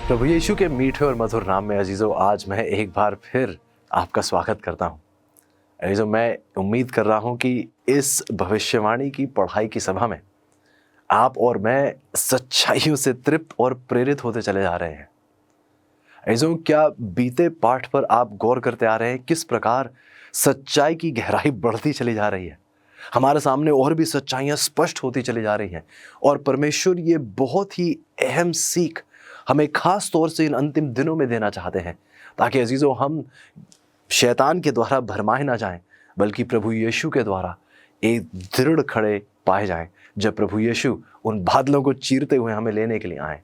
प्रभु यीशु के मीठे और मधुर नाम में अजीज़ों, आज मैं एक बार फिर आपका स्वागत करता हूँ। अजीज़ों, मैं उम्मीद कर रहा हूँ कि इस भविष्यवाणी की पढ़ाई की सभा में आप और मैं सच्चाइयों से तृप्त और प्रेरित होते चले जा रहे हैं। अजीज़ों, क्या बीते पाठ पर आप गौर करते आ रहे हैं किस प्रकार सच्चाई की गहराई बढ़ती चली जा रही है। हमारे सामने और भी सच्चाइयाँ स्पष्ट होती चली जा रही हैं और परमेश्वर ये बहुत ही अहम सीख हमें खास तौर से इन अंतिम दिनों में देना चाहते हैं, ताकि अजीज़ों हम शैतान के द्वारा भरमाए ना जाएं, बल्कि प्रभु यीशु के द्वारा एक दृढ़ खड़े पाए जाएं, जब प्रभु यीशु उन बादलों को चीरते हुए हमें लेने के लिए आए।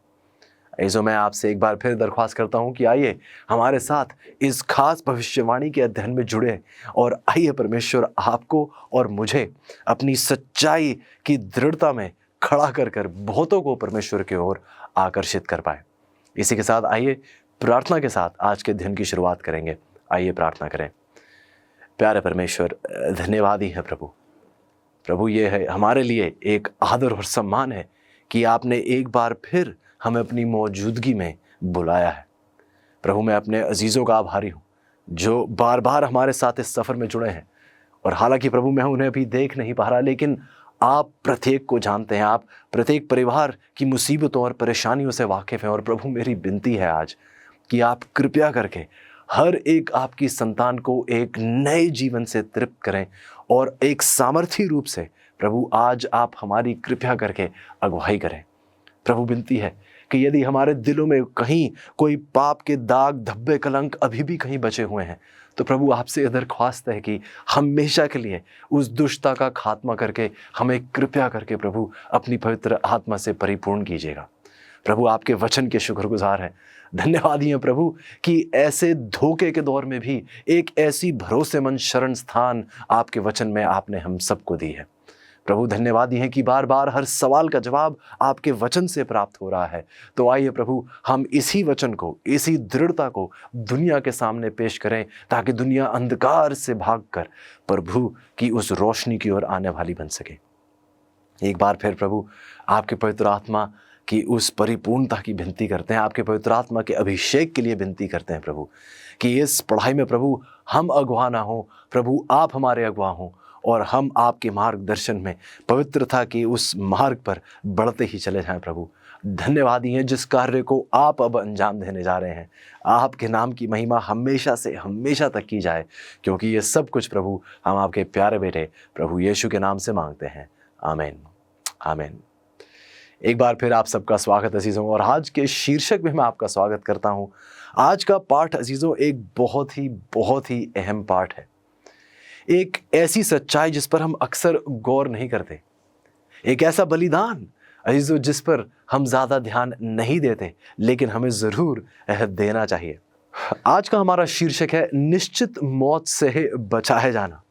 अजीज़ों, मैं आपसे एक बार फिर दरख्वास्त करता हूं कि आइए हमारे साथ इस खास भविष्यवाणी के अध्ययन में जुड़े और आइए परमेश्वर आपको और मुझे अपनी सच्चाई की दृढ़ता में खड़ा कर बहुतों को परमेश्वर की ओर आकर्षित कर पाए। इसी के साथ आइए प्रार्थना के साथ आज के दिन की शुरुआत करेंगे। आइए प्रार्थना करें। प्यारे परमेश्वर, धन्यवाद ही है प्रभु ये है हमारे लिए एक आदर और सम्मान है कि आपने एक बार फिर हमें अपनी मौजूदगी में बुलाया है। प्रभु, मैं अपने अजीज़ों का आभारी हूँ जो बार बार हमारे साथ इस सफ़र में जुड़े हैं, और हालांकि प्रभु मैं उन्हें अभी देख नहीं पा रहा, लेकिन आप प्रत्येक को जानते हैं। आप प्रत्येक परिवार की मुसीबतों और परेशानियों से वाकिफ़ हैं। और प्रभु, मेरी विनती है आज कि आप कृपया करके हर एक आपकी संतान को एक नए जीवन से तृप्त करें और एक सामर्थी रूप से प्रभु आज आप हमारी कृपया करके अगुवाई करें। प्रभु, विनती है कि यदि हमारे दिलों में कहीं कोई पाप के दाग धब्बे कलंक अभी भी कहीं बचे हुए हैं, तो प्रभु आपसे दरख्वास्त है कि हमेशा के लिए उस दुष्टता का खात्मा करके हमें कृपया करके प्रभु अपनी पवित्र आत्मा से परिपूर्ण कीजिएगा। प्रभु, आपके वचन के शुक्रगुजार हैं, धन्यवादी हैं प्रभु कि ऐसे धोखे के दौर में भी एक ऐसी भरोसेमंद शरण स्थान आपके वचन में आपने हम सबको दी है। प्रभु, धन्यवादी हैं कि बार बार हर सवाल का जवाब आपके वचन से प्राप्त हो रहा है। तो आइए प्रभु हम इसी वचन को, इसी दृढ़ता को दुनिया के सामने पेश करें, ताकि दुनिया अंधकार से भागकर प्रभु की उस रोशनी की ओर आने वाली बन सके। एक बार फिर प्रभु आपके पवित्र आत्मा की उस परिपूर्णता की विनती करते हैं, आपके पवित्र आत्मा के अभिषेक के लिए विनती करते हैं प्रभु, कि इस पढ़ाई में प्रभु हम अगुवा ना हो, प्रभु आप हमारे अगुवा हों और हम आपके मार्गदर्शन में पवित्रता की उस मार्ग पर बढ़ते ही चले जाएं। प्रभु, धन्यवादी हैं जिस कार्य को आप अब अंजाम देने जा रहे हैं। आपके नाम की महिमा हमेशा से हमेशा तक की जाए, क्योंकि ये सब कुछ प्रभु हम आपके प्यारे बेटे प्रभु यीशु के नाम से मांगते हैं। आमीन, आमीन। एक बार फिर आप सबका स्वागत अजीज़ों, और आज के शीर्षक में मैं आपका स्वागत करता हूँ। आज का पाठ अजीज़ों एक बहुत ही अहम पाठ है। एक ऐसी सच्चाई जिस पर हम अक्सर गौर नहीं करते, एक ऐसा बलिदान अजीज़ों जिस पर हम ज़्यादा ध्यान नहीं देते, लेकिन हमें ज़रूर देना चाहिए। आज का हमारा शीर्षक है निश्चित मौत से बचाए जाना।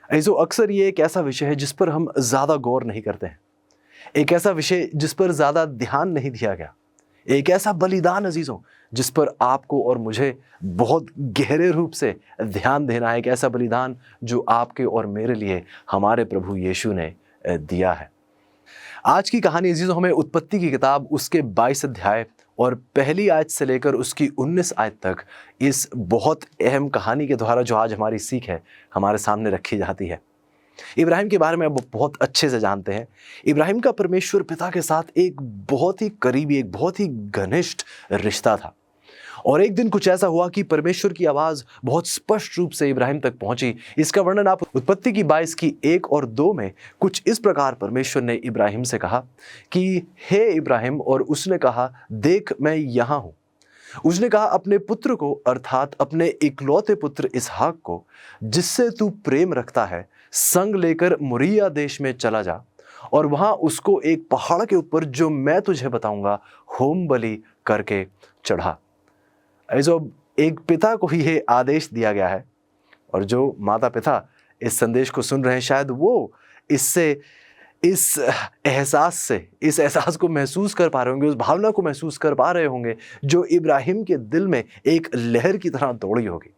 अजीज़ों, अक्सर ये एक ऐसा विषय है जिस पर हम ज़्यादा गौर नहीं करते हैं, एक ऐसा विषय जिस पर ज़्यादा ध्यान नहीं दिया गया, एक ऐसा बलिदान अजीज़ों जिस पर आपको और मुझे बहुत गहरे रूप से ध्यान देना है, एक ऐसा बलिदान जो आपके और मेरे लिए हमारे प्रभु यीशु ने दिया है। आज की कहानी अजीज़ों हमें उत्पत्ति की किताब उसके 22 अध्याय और पहली आयत से लेकर उसकी 19 आयत तक इस बहुत अहम कहानी के द्वारा जो आज हमारी सीख है हमारे सामने रखी जाती है। इब्राहिम के बारे में अब बहुत अच्छे से जानते हैं। इब्राहिम का परमेश्वर पिता के साथ एक बहुत ही करीबी, एक बहुत ही घनिष्ठ रिश्ता था। और एक दिन कुछ ऐसा हुआ कि परमेश्वर की आवाज़ बहुत स्पष्ट रूप से इब्राहिम तक पहुंची। इसका वर्णन आप उत्पत्ति की 22 की 1 और 2 में कुछ इस प्रकार परमेश्वर ने इब्राहिम से कहा कि हे इब्राहिम, और उसने कहा देख मैं यहाँ हूँ। उसने कहा अपने पुत्र को, अर्थात अपने इकलौते पुत्र इसहाक को, जिससे तू प्रेम रखता है, संग लेकर मोरिया देश में चला जा और वहां उसको एक पहाड़ के ऊपर जो मैं तुझे बताऊंगा होम बलि करके चढ़ा। ऐसो एक पिता को ही ये आदेश दिया गया है, और जो माता पिता इस संदेश को सुन रहे हैं शायद वो इस एहसास को महसूस कर पा रहे होंगे, उस भावना को महसूस कर पा रहे होंगे जो इब्राहिम के दिल में एक लहर की तरह दौड़ी होगी।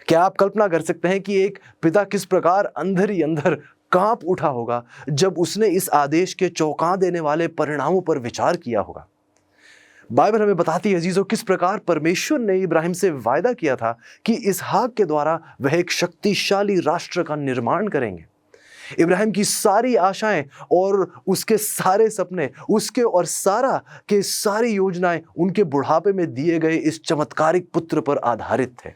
क्या आप कल्पना कर सकते हैं कि एक पिता किस प्रकार अंदर ही अंदर कांप उठा होगा जब उसने इस आदेश के चौंका देने वाले परिणामों पर विचार किया होगा। बाइबल हमें बताती है अजीजों किस प्रकार परमेश्वर ने इब्राहिम से वायदा किया था कि इसहाक के द्वारा वह एक शक्तिशाली राष्ट्र का निर्माण करेंगे। इब्राहिम की सारी आशाएं और उसके सारे सपने, उसके और सारा के सारी योजनाएं उनके बुढ़ापे में दिए गए इस चमत्कारिक पुत्र पर आधारित थे।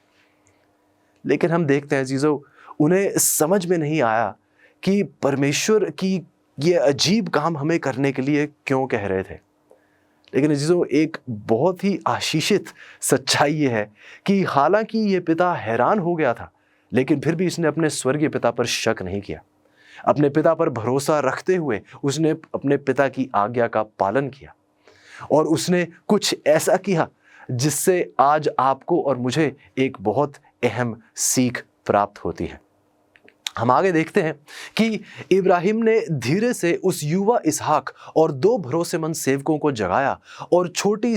लेकिन हम देखते हैं अजीजों, उन्हें समझ में नहीं आया कि परमेश्वर की ये अजीब काम हमें करने के लिए क्यों कह रहे थे। लेकिन अजीजों, एक बहुत ही आशीषित सच्चाई ये है कि हालांकि ये पिता हैरान हो गया था, लेकिन फिर भी इसने अपने स्वर्गीय पिता पर शक नहीं किया। अपने पिता पर भरोसा रखते हुए उसने अपने पिता की आज्ञा का पालन किया और उसने कुछ ऐसा किया जिससे आज आपको और मुझे एक बहुत अहम सीख प्राप्त होती है। हम आगे देखते हैं कि इब्राहिम ने धीरे से उस युवा इसहाक और 2 भरोसेमंद सेवकों को जगाया और छोटी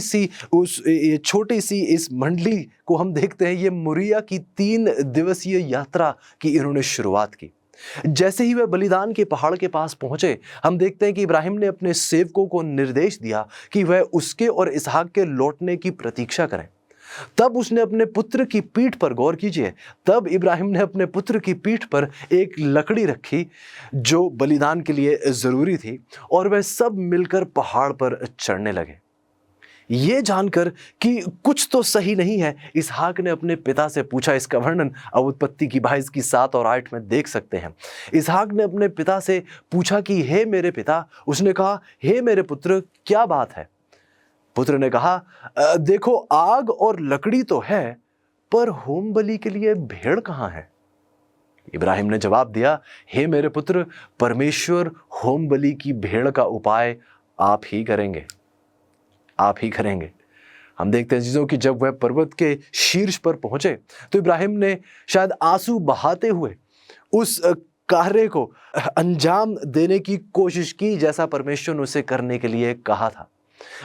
सी इस मंडली को हम देखते हैं ये मोरिया की 3 दिवसीय यात्रा की इन्होंने शुरुआत की। जैसे ही वे बलिदान के पहाड़ के पास पहुंचे, हम देखते हैं कि इब्राहिम ने अपने सेवकों को निर्देश दिया कि वह उसके और इसहाक के लौटने की प्रतीक्षा करें। तब उसने अपने पुत्र की पीठ पर, गौर कीजिए, तब इब्राहिम ने अपने पुत्र की पीठ पर एक लकड़ी रखी जो बलिदान के लिए जरूरी थी और वह सब मिलकर पहाड़ पर चढ़ने लगे। ये जानकर कि कुछ तो सही नहीं है, इसहाक ने अपने पिता से पूछा। इसका वर्णन अब उत्पत्ति की 22 की 7 और 8 में देख सकते हैं। इसहाक ने अपने पिता से पूछा कि हे मेरे पिता। उसने कहा, हे मेरे पुत्र, क्या बात है? पुत्र ने कहा, देखो, आग और लकड़ी तो है, पर होम बलि के लिए भेड़ कहां है? इब्राहिम ने जवाब दिया, हे मेरे पुत्र, परमेश्वर होम बलि की भेड़ का उपाय आप ही करेंगे, आप ही करेंगे। हम देखते हैं चीजों कि जब वह पर्वत के शीर्ष पर पहुंचे तो इब्राहिम ने शायद आंसू बहाते हुए उस कार्य को अंजाम देने की कोशिश की जैसा परमेश्वर ने उसे करने के लिए कहा था।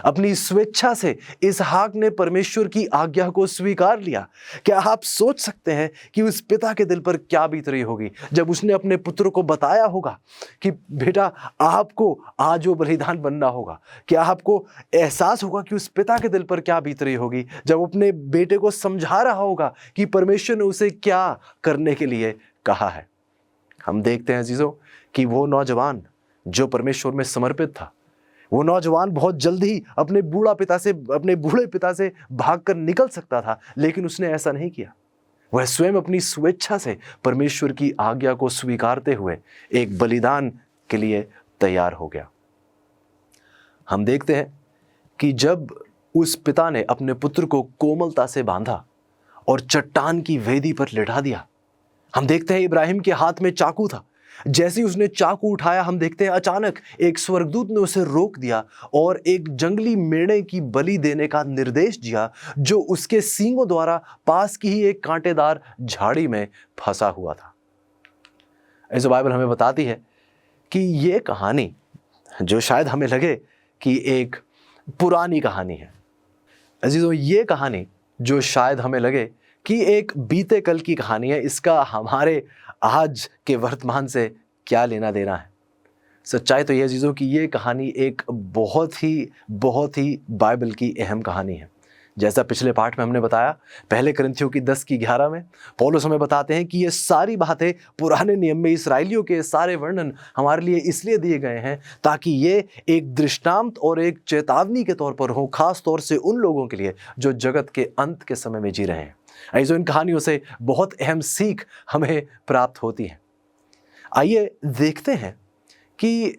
अपनी स्वेच्छा से इसहाक ने परमेश्वर की आज्ञा को स्वीकार लिया। क्या आप सोच सकते हैं कि उस पिता के दिल पर क्या बीत रही होगी जब उसने अपने पुत्र को बताया होगा कि बेटा, आपको आज वो बलिदान बनना होगा। क्या आपको एहसास होगा कि उस पिता के दिल पर क्या बीत रही होगी जब अपने बेटे को समझा रहा होगा कि परमेश्वर ने उसे क्या करने के लिए कहा है। हम देखते हैं अजीजों कि वो नौजवान जो परमेश्वर में समर्पित था, वो नौजवान बहुत जल्द ही अपने बूढ़े पिता से भागकर निकल सकता था, लेकिन उसने ऐसा नहीं किया। वह स्वयं अपनी स्वेच्छा से परमेश्वर की आज्ञा को स्वीकारते हुए एक बलिदान के लिए तैयार हो गया। हम देखते हैं कि जब उस पिता ने अपने पुत्र को कोमलता से बांधा और चट्टान की वेदी पर लिटा दिया, हम देखते हैं इब्राहिम के हाथ में चाकू था। जैसे ही उसने चाकू उठाया, हम देखते हैं अचानक एक स्वर्गदूत ने उसे रोक दिया और एक जंगली मेढ़े की बलि देने का निर्देश दिया जो उसके सींगों द्वारा पास की ही एक कांटेदार झाड़ी में फंसा हुआ था। ऐसे बाइबल हमें बताती है कि ये कहानी, जो शायद हमें लगे कि एक पुरानी कहानी है, अजीजों, ये कहानी जो शायद हमें लगे कि एक बीते कल की कहानी है, इसका हमारे आज के वर्तमान से क्या लेना देना है। सच्चाई तो यह चीज़ों की ये कहानी एक बहुत ही बाइबल की अहम कहानी है। जैसा पिछले पाठ में हमने बताया, पहले कुरिन्थियों की 10 की 11 में पौलुस हमें बताते हैं कि ये सारी बातें पुराने नियम में इस्राएलियों के सारे वर्णन हमारे लिए इसलिए दिए गए हैं ताकि ये एक दृष्टांत और एक चेतावनी के तौर पर हो, खास तौर से उन लोगों के लिए जो जगत के अंत के समय में जी रहे हैं। ऐसे इन कहानियों से बहुत अहम सीख हमें प्राप्त होती है। आइए देखते हैं कि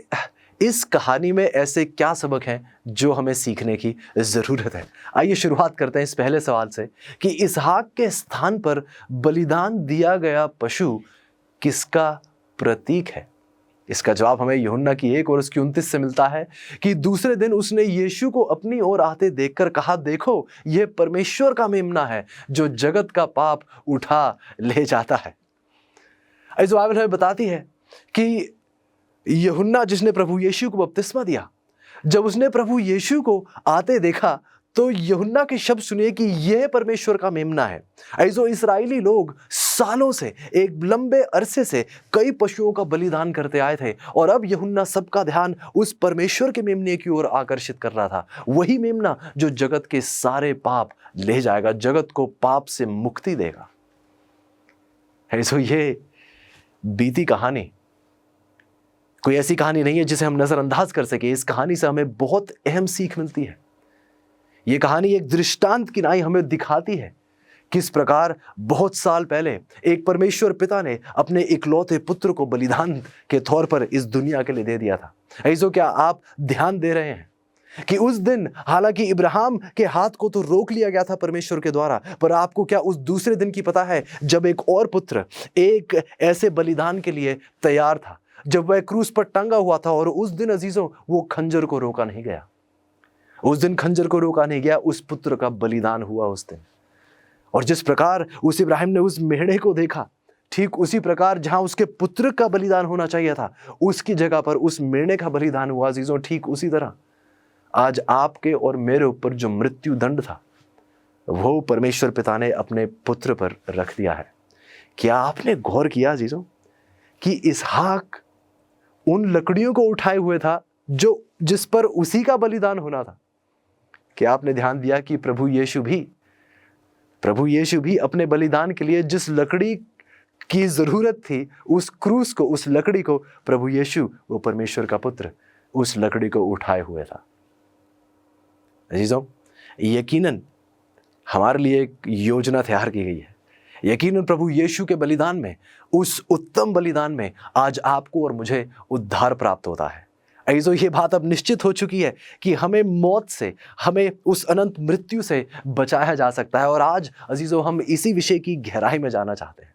इस कहानी में ऐसे क्या सबक हैं जो हमें सीखने की ज़रूरत है। आइए शुरुआत करते हैं इस पहले सवाल से कि इसहाक के स्थान पर बलिदान दिया गया पशु किसका प्रतीक है। इसका जवाब हमें यूहन्ना की 1 और उसकी 29 से मिलता है कि दूसरे दिन उसने यीशु को अपनी ओर आते देखकर कहा, देखो, यह परमेश्वर का मेमना है जो जगत का पाप उठा ले जाता है। इस बाइबल हमें बताती है कि यूहन्ना, जिसने प्रभु यीशु को बपतिस्मा दिया, जब उसने प्रभु यीशु को आते देखा तो यूहन्ना के शब्द सुनिए कि यह परमेश्वर का मेमना है। ऐसो इस्राएली लोग सालों से, एक लंबे अरसे से कई पशुओं का बलिदान करते आए थे, और अब यूहन्ना सबका ध्यान उस परमेश्वर के मेमने की ओर आकर्षित कर रहा था। वही मेमना जो जगत के सारे पाप ले जाएगा, जगत को पाप से मुक्ति देगा। सो ये बीती कहानी कोई ऐसी कहानी नहीं है जिसे हम नजरअंदाज कर सके। इस कहानी से हमें बहुत अहम सीख मिलती है। ये कहानी एक दृष्टांत की नाई हमें दिखाती है किस प्रकार बहुत साल पहले एक परमेश्वर पिता ने अपने इकलौते पुत्र को बलिदान के तौर पर इस दुनिया के लिए दे दिया था। ऐसो क्या आप ध्यान दे रहे हैं कि उस दिन हालांकि इब्राहिम के हाथ को तो रोक लिया गया था परमेश्वर के द्वारा, पर आपको क्या उस दूसरे दिन की पता है जब एक और पुत्र एक ऐसे बलिदान के लिए तैयार था, जब वह क्रूस पर टंगा हुआ था, और उस दिन अजीजों वो खंजर को रोका नहीं गया। उस दिन खंजर को रोका नहीं गया, उस पुत्र का बलिदान हुआ उस दिन। और जिस प्रकार उस इब्राहिम ने उस मेढ़े को देखा, ठीक उसी प्रकार जहां उसके पुत्र का बलिदान होना चाहिए था, उसकी जगह पर उस मेढ़े का बलिदान हुआ अजीजों। ठीक उसी तरह आज आपके और मेरे ऊपर जो मृत्यु दंड था, वो परमेश्वर पिता ने अपने पुत्र पर रख दिया है। क्या आपने गौर किया अजीजों कि इसहाक उन लकड़ियों को उठाए हुए था जिस पर उसी का बलिदान होना था? क्या आपने ध्यान दिया कि प्रभु यीशु भी अपने बलिदान के लिए जिस लकड़ी की जरूरत थी, उस क्रूस को, उस लकड़ी को, प्रभु यीशु वो परमेश्वर का पुत्र उस लकड़ी को उठाए हुए था। अजीजों, यकीनन हमारे लिए एक योजना तैयार की गई है। यकीनन प्रभु यीशु के बलिदान में, उस उत्तम बलिदान में आज आपको और मुझे उद्धार प्राप्त होता है। अजीजों, ये बात अब निश्चित हो चुकी है कि हमें मौत से, हमें उस अनंत मृत्यु से बचाया जा सकता है। और आज अजीजों हम इसी विषय की गहराई में जाना चाहते हैं।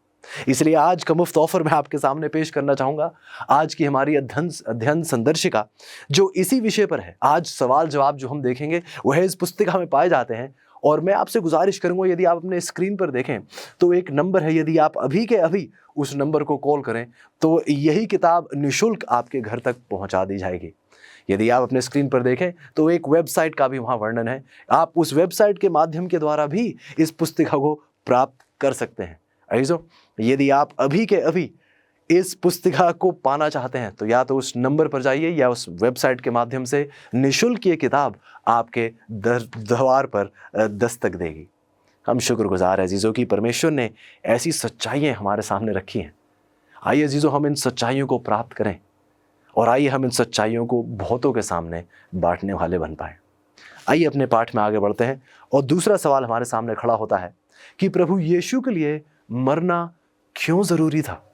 इसलिए आज का मुफ्त ऑफर मैं आपके सामने पेश करना चाहूंगा। आज की हमारी अध्ययन संदर्शिका जो इसी विषय पर है, आज सवाल जवाब जो हम देखेंगे वह इस पुस्तिका में पाए जाते हैं। और मैं आपसे गुजारिश करूंगा, यदि आप अपने स्क्रीन पर देखें तो एक नंबर है, यदि आप अभी के अभी उस नंबर को कॉल करें तो यही किताब निःशुल्क आपके घर तक पहुंचा दी जाएगी। यदि आप अपने स्क्रीन पर देखें तो एक वेबसाइट का भी वहां वर्णन है। आप उस वेबसाइट के माध्यम के द्वारा भी इस पुस्तिका को प्राप्त कर सकते हैं। अजीजों, यदि आप अभी के अभी इस पुस्तिका को पाना चाहते हैं तो या तो उस नंबर पर जाइए या उस वेबसाइट के माध्यम से निःशुल्क ये किताब आपके द्वार पर दस्तक देगी। हम शुक्रगुजार हैं अजीजों की परमेश्वर ने ऐसी सच्चाइयाँ हमारे सामने रखी हैं। आइए अजीजों हम इन सच्चाइयों को प्राप्त करें और आइए हम इन सच्चाइयों को बहुतों के सामने बांटने वाले बन पाएं। आइए अपने पाठ में आगे बढ़ते हैं। और दूसरा सवाल हमारे सामने खड़ा होता है कि प्रभु यीशु के लिए मरना क्यों जरूरी था?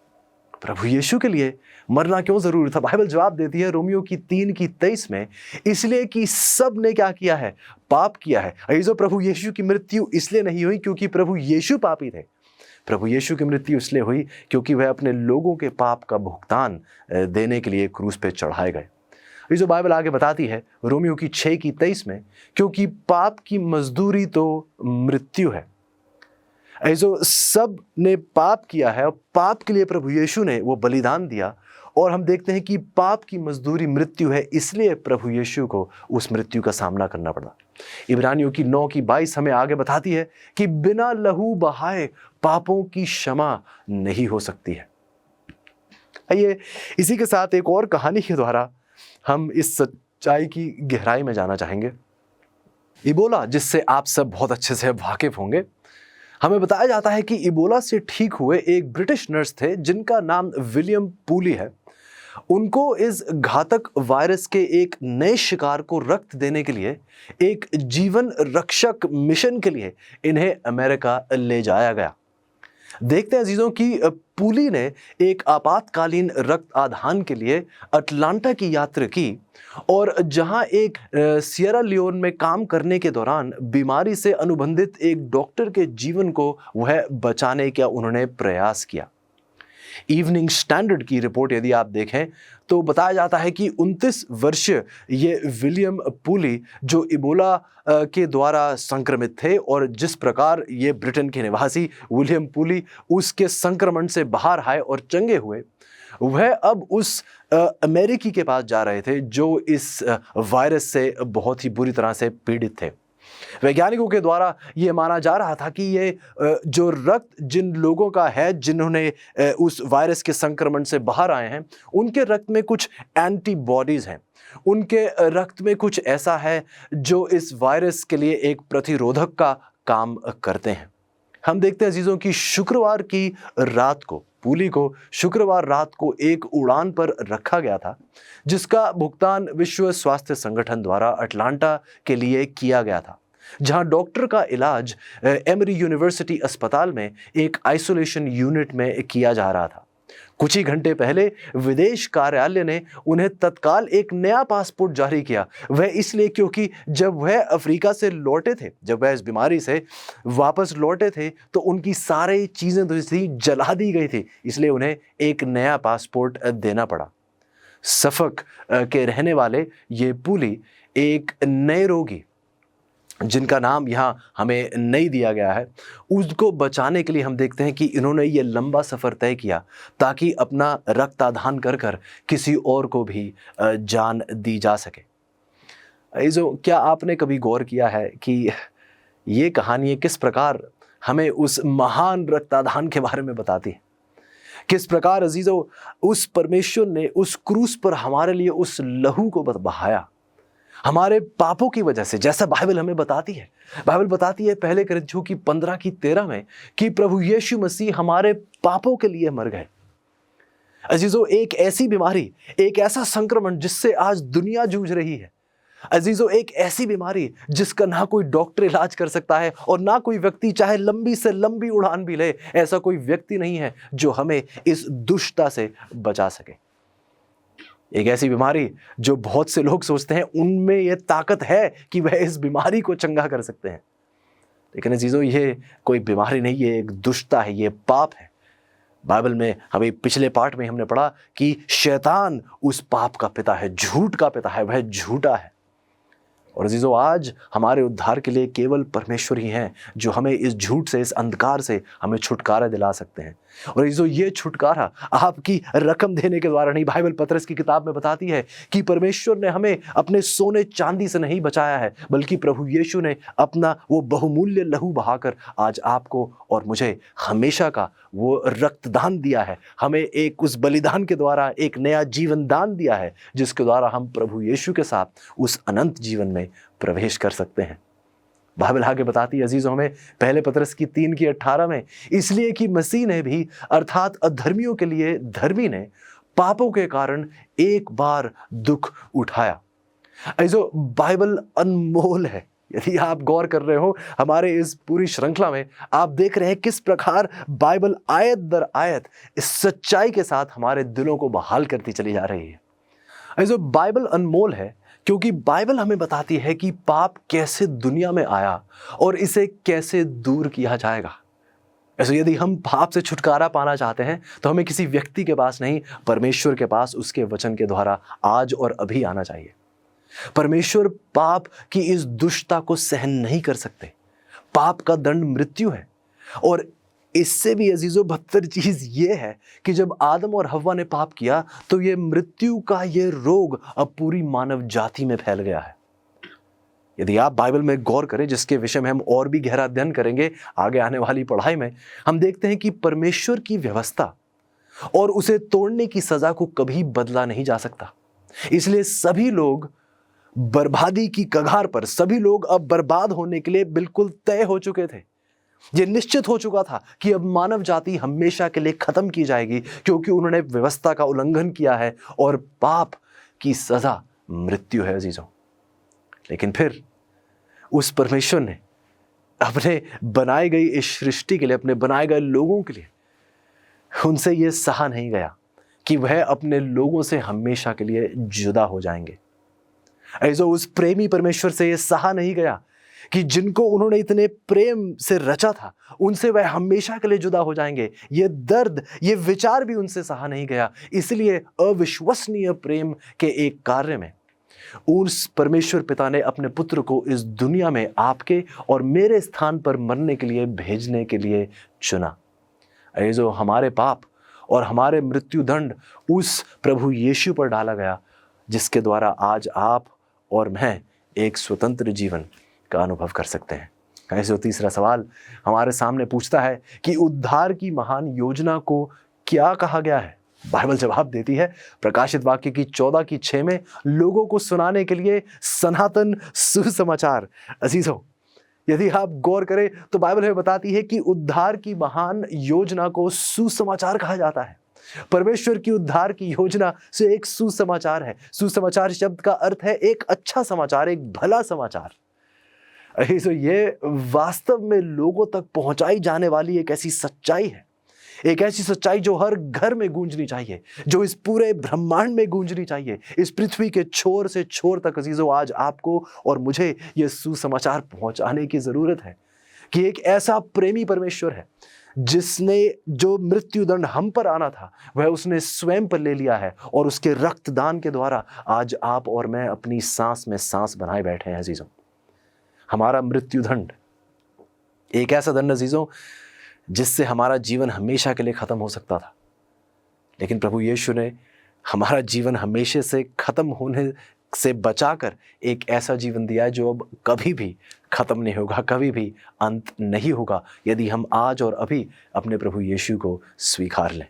प्रभु यीशु के लिए मरना क्यों जरूरी था? बाइबल जवाब देती है रोमियो की 3:23 में, इसलिए कि सब ने क्या किया है? पाप किया है। अजीजों, प्रभु यीशु की मृत्यु इसलिए नहीं हुई क्योंकि प्रभु यीशु पापी थे। प्रभु यीशु की मृत्यु इसलिए हुई क्योंकि वह अपने लोगों के पाप का भुगतान देने के लिए क्रूस पे चढ़ाए गए। अजीजों, बाइबल आगे बताती है रोमियो की 6:23 में, क्योंकि पाप की मजदूरी तो मृत्यु है। अजीजों, सब ने पाप किया है और पाप के लिए प्रभु यीशु ने वो बलिदान दिया। और हम देखते हैं कि पाप की मजदूरी मृत्यु है, इसलिए प्रभु यीशु को उस मृत्यु का सामना करना पड़ा। इब्रानियों की 9:22 हमें आगे बताती है कि बिना लहू बहाए पापों की क्षमा नहीं हो सकती है। आइए इसी के साथ एक और कहानी के द्वारा हम इस सच्चाई की गहराई में जाना चाहेंगे। इबोला, जिससे आप सब बहुत अच्छे से वाकिफ होंगे, हमें बताया जाता है कि इबोला से ठीक हुए एक ब्रिटिश नर्स थे जिनका नाम विलियम पूली है। उनको इस घातक वायरस के एक नए शिकार को रक्त देने के लिए, एक जीवन रक्षक मिशन के लिए इन्हें अमेरिका ले जाया गया। देखते हैं अजीजों कि पूली ने एक आपातकालीन रक्त आदान के लिए अटलांटा की यात्रा की और जहां एक सियरा लियोन में काम करने के दौरान बीमारी से अनुबंधित एक डॉक्टर के जीवन को वह बचाने का उन्होंने प्रयास किया। इवनिंग स्टैंडर्ड की रिपोर्ट यदि आप देखें तो बताया जाता है कि 29 वर्षीय ये विलियम पूली जो इबोला के द्वारा संक्रमित थे, और जिस प्रकार ये ब्रिटेन के निवासी विलियम पूली उसके संक्रमण से बाहर आए और चंगे हुए, वह अब उस अमेरिकी के पास जा रहे थे जो इस वायरस से बहुत ही बुरी तरह से पीड़ित थे। वैज्ञानिकों के द्वारा ये माना जा रहा था कि ये जो रक्त जिन लोगों का है जिन्होंने उस वायरस के संक्रमण से बाहर आए हैं, उनके रक्त में कुछ एंटीबॉडीज हैं, उनके रक्त में कुछ ऐसा है जो इस वायरस के लिए एक प्रतिरोधक का काम करते हैं। हम देखते हैं अजीजों की शुक्रवार की रात को, पुली को शुक्रवार रात को एक उड़ान पर रखा गया था जिसका भुगतान विश्व स्वास्थ्य संगठन द्वारा अटलांटा के लिए किया गया था, जहां डॉक्टर का इलाज एमरी यूनिवर्सिटी अस्पताल में एक आइसोलेशन यूनिट में किया जा रहा था। कुछ ही घंटे पहले विदेश कार्यालय ने उन्हें तत्काल एक नया पासपोर्ट जारी किया। वह इसलिए क्योंकि जब वह अफ्रीका से लौटे थे, जब वह इस बीमारी से वापस लौटे थे तो उनकी सारी चीज़ें तो थी जला दी गई थी, इसलिए उन्हें एक नया पासपोर्ट देना पड़ा। सफक के रहने वाले ये पुली एक नए रोगी जिनका नाम यहाँ हमें नहीं दिया गया है, उसको बचाने के लिए हम देखते हैं कि इन्होंने ये लंबा सफ़र तय किया ताकि अपना रक्तदान कर कर किसी और को भी जान दी जा सके। जो क्या आपने कभी गौर किया है कि ये कहानी किस प्रकार हमें उस महान रक्तदान के बारे में बताती है? किस प्रकार अजीज़ों उस परमेश्वर ने उस क्रूस पर हमारे लिए उस लहू को बहाया हमारे पापों की वजह से, जैसा बाइबल हमें बताती है। बाइबल बताती है पहले कोरिन्थियों की 15:13 में कि प्रभु यीशु मसीह हमारे पापों के लिए मर गए। अजीजों, एक ऐसी बीमारी, एक ऐसा संक्रमण जिससे आज दुनिया जूझ रही है, अजीजों एक ऐसी बीमारी जिसका ना कोई डॉक्टर इलाज कर सकता है और ना कोई व्यक्ति चाहे लंबी से लंबी उड़ान भी ले, ऐसा कोई व्यक्ति नहीं है जो हमें इस दुष्टता से बचा सके। एक ऐसी बीमारी जो बहुत से लोग सोचते हैं उनमें यह ताकत है कि वह इस बीमारी को चंगा कर सकते हैं, लेकिन अजीजों ये कोई बीमारी नहीं, ये एक दुष्टता है, ये पाप है। बाइबल में हमें पिछले पार्ट में हमने पढ़ा कि शैतान उस पाप का पिता है, झूठ का पिता है, वह झूठा है। और अजीजों आज हमारे उद्धार के लिए केवल परमेश्वर ही हैं जो हमें इस झूठ से, इस अंधकार से हमें छुटकारा दिला सकते हैं। और अजीजों ये छुटकारा आपकी रकम देने के द्वारा नहीं, बाइबल पतरस की किताब में बताती है कि परमेश्वर ने हमें अपने सोने चांदी से नहीं बचाया है, बल्कि प्रभु यीशु ने अपना वो बहुमूल्य लहू बहाकर आज आपको और मुझे हमेशा का वो रक्तदान दिया है। हमें एक उस बलिदान के द्वारा एक नया जीवन दान दिया है जिसके द्वारा हम प्रभु यीशु के साथ उस अनंत जीवन में प्रवेश कर सकते हैं। बाइबल आगे बताती है अजीजों हमें पहले पतरस की 3:18 में, इसलिए कि मसीह ने भी अर्थात अधर्मियों के लिए धर्मी ने पापों के कारण एक बार दुख उठाया। अजीजों बाइबल अनमोल है। यदि आप गौर कर रहे हो हमारे इस पूरी श्रृंखला में, आप देख रहे हैं किस प्रकार बाइबल आयत दर आयत इस सच्चाई के साथ हमारे दिलों को बहाल करती चली जा रही है। अजीजों बाइबल अनमोल है क्योंकि बाइबल हमें बताती है कि पाप कैसे दुनिया में आया और इसे कैसे दूर किया जाएगा। ऐसे यदि हम पाप से छुटकारा पाना चाहते हैं तो हमें किसी व्यक्ति के पास नहीं, परमेश्वर के पास उसके वचन के द्वारा आज और अभी आना चाहिए। परमेश्वर पाप की इस दुष्टता को सहन नहीं कर सकते। पाप का दंड मृत्यु है और इससे भी अजीजों बदतर चीज ये है कि जब आदम और हव्वा ने पाप किया तो ये मृत्यु का ये रोग अब पूरी मानव जाति में फैल गया है। यदि आप बाइबल में गौर करें, जिसके विषय में हम और भी गहरा अध्ययन करेंगे आगे आने वाली पढ़ाई में, हम देखते हैं कि परमेश्वर की व्यवस्था और उसे तोड़ने की सजा को कभी बदला नहीं जा सकता। इसलिए सभी लोग बर्बादी की कगार पर, सभी लोग अब बर्बाद होने के लिए बिल्कुल तय हो चुके थे। ये निश्चित हो चुका था कि अब मानव जाति हमेशा के लिए खत्म की जाएगी क्योंकि उन्होंने व्यवस्था का उल्लंघन किया है और पाप की सजा मृत्यु है अजीजों। लेकिन फिर उस परमेश्वर ने अपने बनाई गई इस सृष्टि के लिए, अपने बनाए गए लोगों के लिए, उनसे यह सहा नहीं गया कि वह अपने लोगों से हमेशा के लिए जुदा हो जाएंगे। अजीजों उस प्रेमी परमेश्वर से यह सहा नहीं गया कि जिनको उन्होंने इतने प्रेम से रचा था उनसे वह हमेशा के लिए जुदा हो जाएंगे। ये दर्द, ये विचार भी उनसे सहा नहीं गया। इसलिए अविश्वसनीय प्रेम के एक कार्य में उस परमेश्वर पिता ने अपने पुत्र को इस दुनिया में आपके और मेरे स्थान पर मरने के लिए भेजने के लिए चुना। जो हमारे पाप और हमारे मृत्यु दंड उस प्रभु यीशु पर डाला गया, जिसके द्वारा आज आप और मैं एक स्वतंत्र जीवन का अनुभव कर सकते हैं। ऐसे तीसरा सवाल हमारे सामने पूछता है कि उद्धार की महान योजना को क्या कहा गया है। बाइबल जवाब देती है प्रकाशित वाक्य की 14:6 में, लोगों को सुनाने के लिए सनातन सुसमाचार। अजीजों, यदि आप गौर करें तो बाइबल हमें बताती है कि उद्धार की महान योजना को सुसमाचार कहा जाता है। परमेश्वर की उद्धार की योजना से एक सुसमाचार है। सुसमाचार शब्द का अर्थ है एक अच्छा समाचार, एक भला समाचार। तो ये वास्तव में लोगों तक पहुंचाई जाने वाली एक ऐसी सच्चाई है, एक ऐसी सच्चाई जो हर घर में गूंजनी चाहिए, जो इस पूरे ब्रह्मांड में गूंजनी चाहिए, इस पृथ्वी के छोर से छोर तक। अजीजों, आज आपको और मुझे ये सुसमाचार पहुंचाने की जरूरत है कि एक ऐसा प्रेमी परमेश्वर है जिसने जो मृत्युदंड हम पर आना था वह उसने स्वयं पर ले लिया है, और उसके रक्तदान के द्वारा आज आप और मैं अपनी सांस में सांस बनाए बैठे हैं। अजीजों, हमारा मृत्युदंड एक ऐसा दंड अजीजों जिससे हमारा जीवन हमेशा के लिए खत्म हो सकता था, लेकिन प्रभु यीशु ने हमारा जीवन हमेशा से खत्म होने से बचाकर एक ऐसा जीवन दिया है जो अब कभी भी खत्म नहीं होगा, कभी भी अंत नहीं होगा, यदि हम आज और अभी अपने प्रभु यीशु को स्वीकार लें।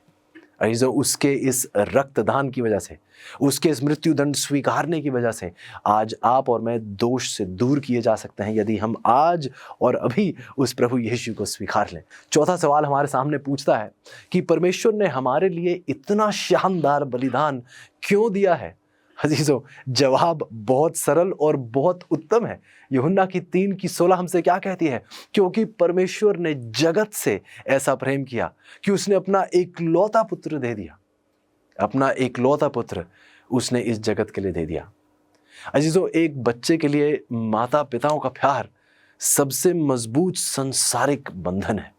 अजीजों, उसके इस रक्तदान की वजह से, उसके इस मृत्युदंड स्वीकारने की वजह से आज आप और मैं दोष से दूर किए जा सकते हैं, यदि हम आज और अभी उस प्रभु यीशु को स्वीकार लें। चौथा सवाल हमारे सामने पूछता है कि परमेश्वर ने हमारे लिए इतना शानदार बलिदान क्यों दिया है। अजीजों, जवाब बहुत सरल और बहुत उत्तम है। यूहन्ना की 3:16 हमसे क्या कहती है? क्योंकि परमेश्वर ने जगत से ऐसा प्रेम किया कि उसने अपना एकलौता पुत्र दे दिया। अपना एकलौता पुत्र उसने इस जगत के लिए दे दिया। अजीजों, एक बच्चे के लिए माता पिताओं का प्यार सबसे मजबूत सांसारिक बंधन है।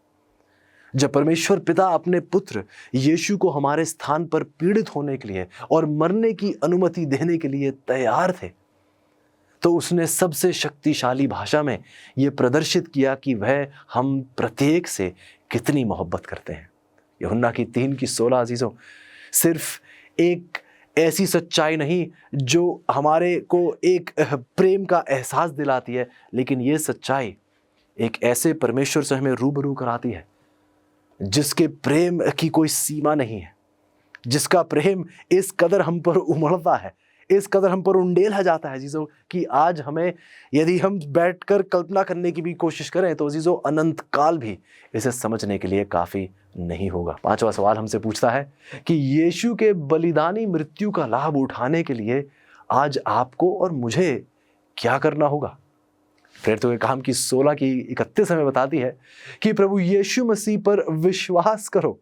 जब परमेश्वर पिता अपने पुत्र यीशु को हमारे स्थान पर पीड़ित होने के लिए और मरने की अनुमति देने के लिए तैयार थे, तो उसने सबसे शक्तिशाली भाषा में यह प्रदर्शित किया कि वह हम प्रत्येक से कितनी मोहब्बत करते हैं। यूहन्ना की 3:16 अजीजों, सिर्फ एक ऐसी सच्चाई नहीं जो हमारे को एक प्रेम का एहसास दिलाती है, लेकिन यह सच्चाई एक ऐसे परमेश्वर से हमें रूबरू कराती है जिसके प्रेम की कोई सीमा नहीं है, जिसका प्रेम इस कदर हम पर उमड़ता है, इस कदर हम पर उंडेला जाता है अजीजों, कि आज हमें यदि हम बैठकर कल्पना करने की भी कोशिश करें तो अजीजों अनंत काल भी इसे समझने के लिए काफ़ी नहीं होगा। पांचवा सवाल हमसे पूछता है कि यीशु के बलिदानी मृत्यु का लाभ उठाने के लिए आज आपको और मुझे क्या करना होगा। प्रेरितों के काम की 16:31 हमें बताती है कि प्रभु यीशु मसीह पर विश्वास करो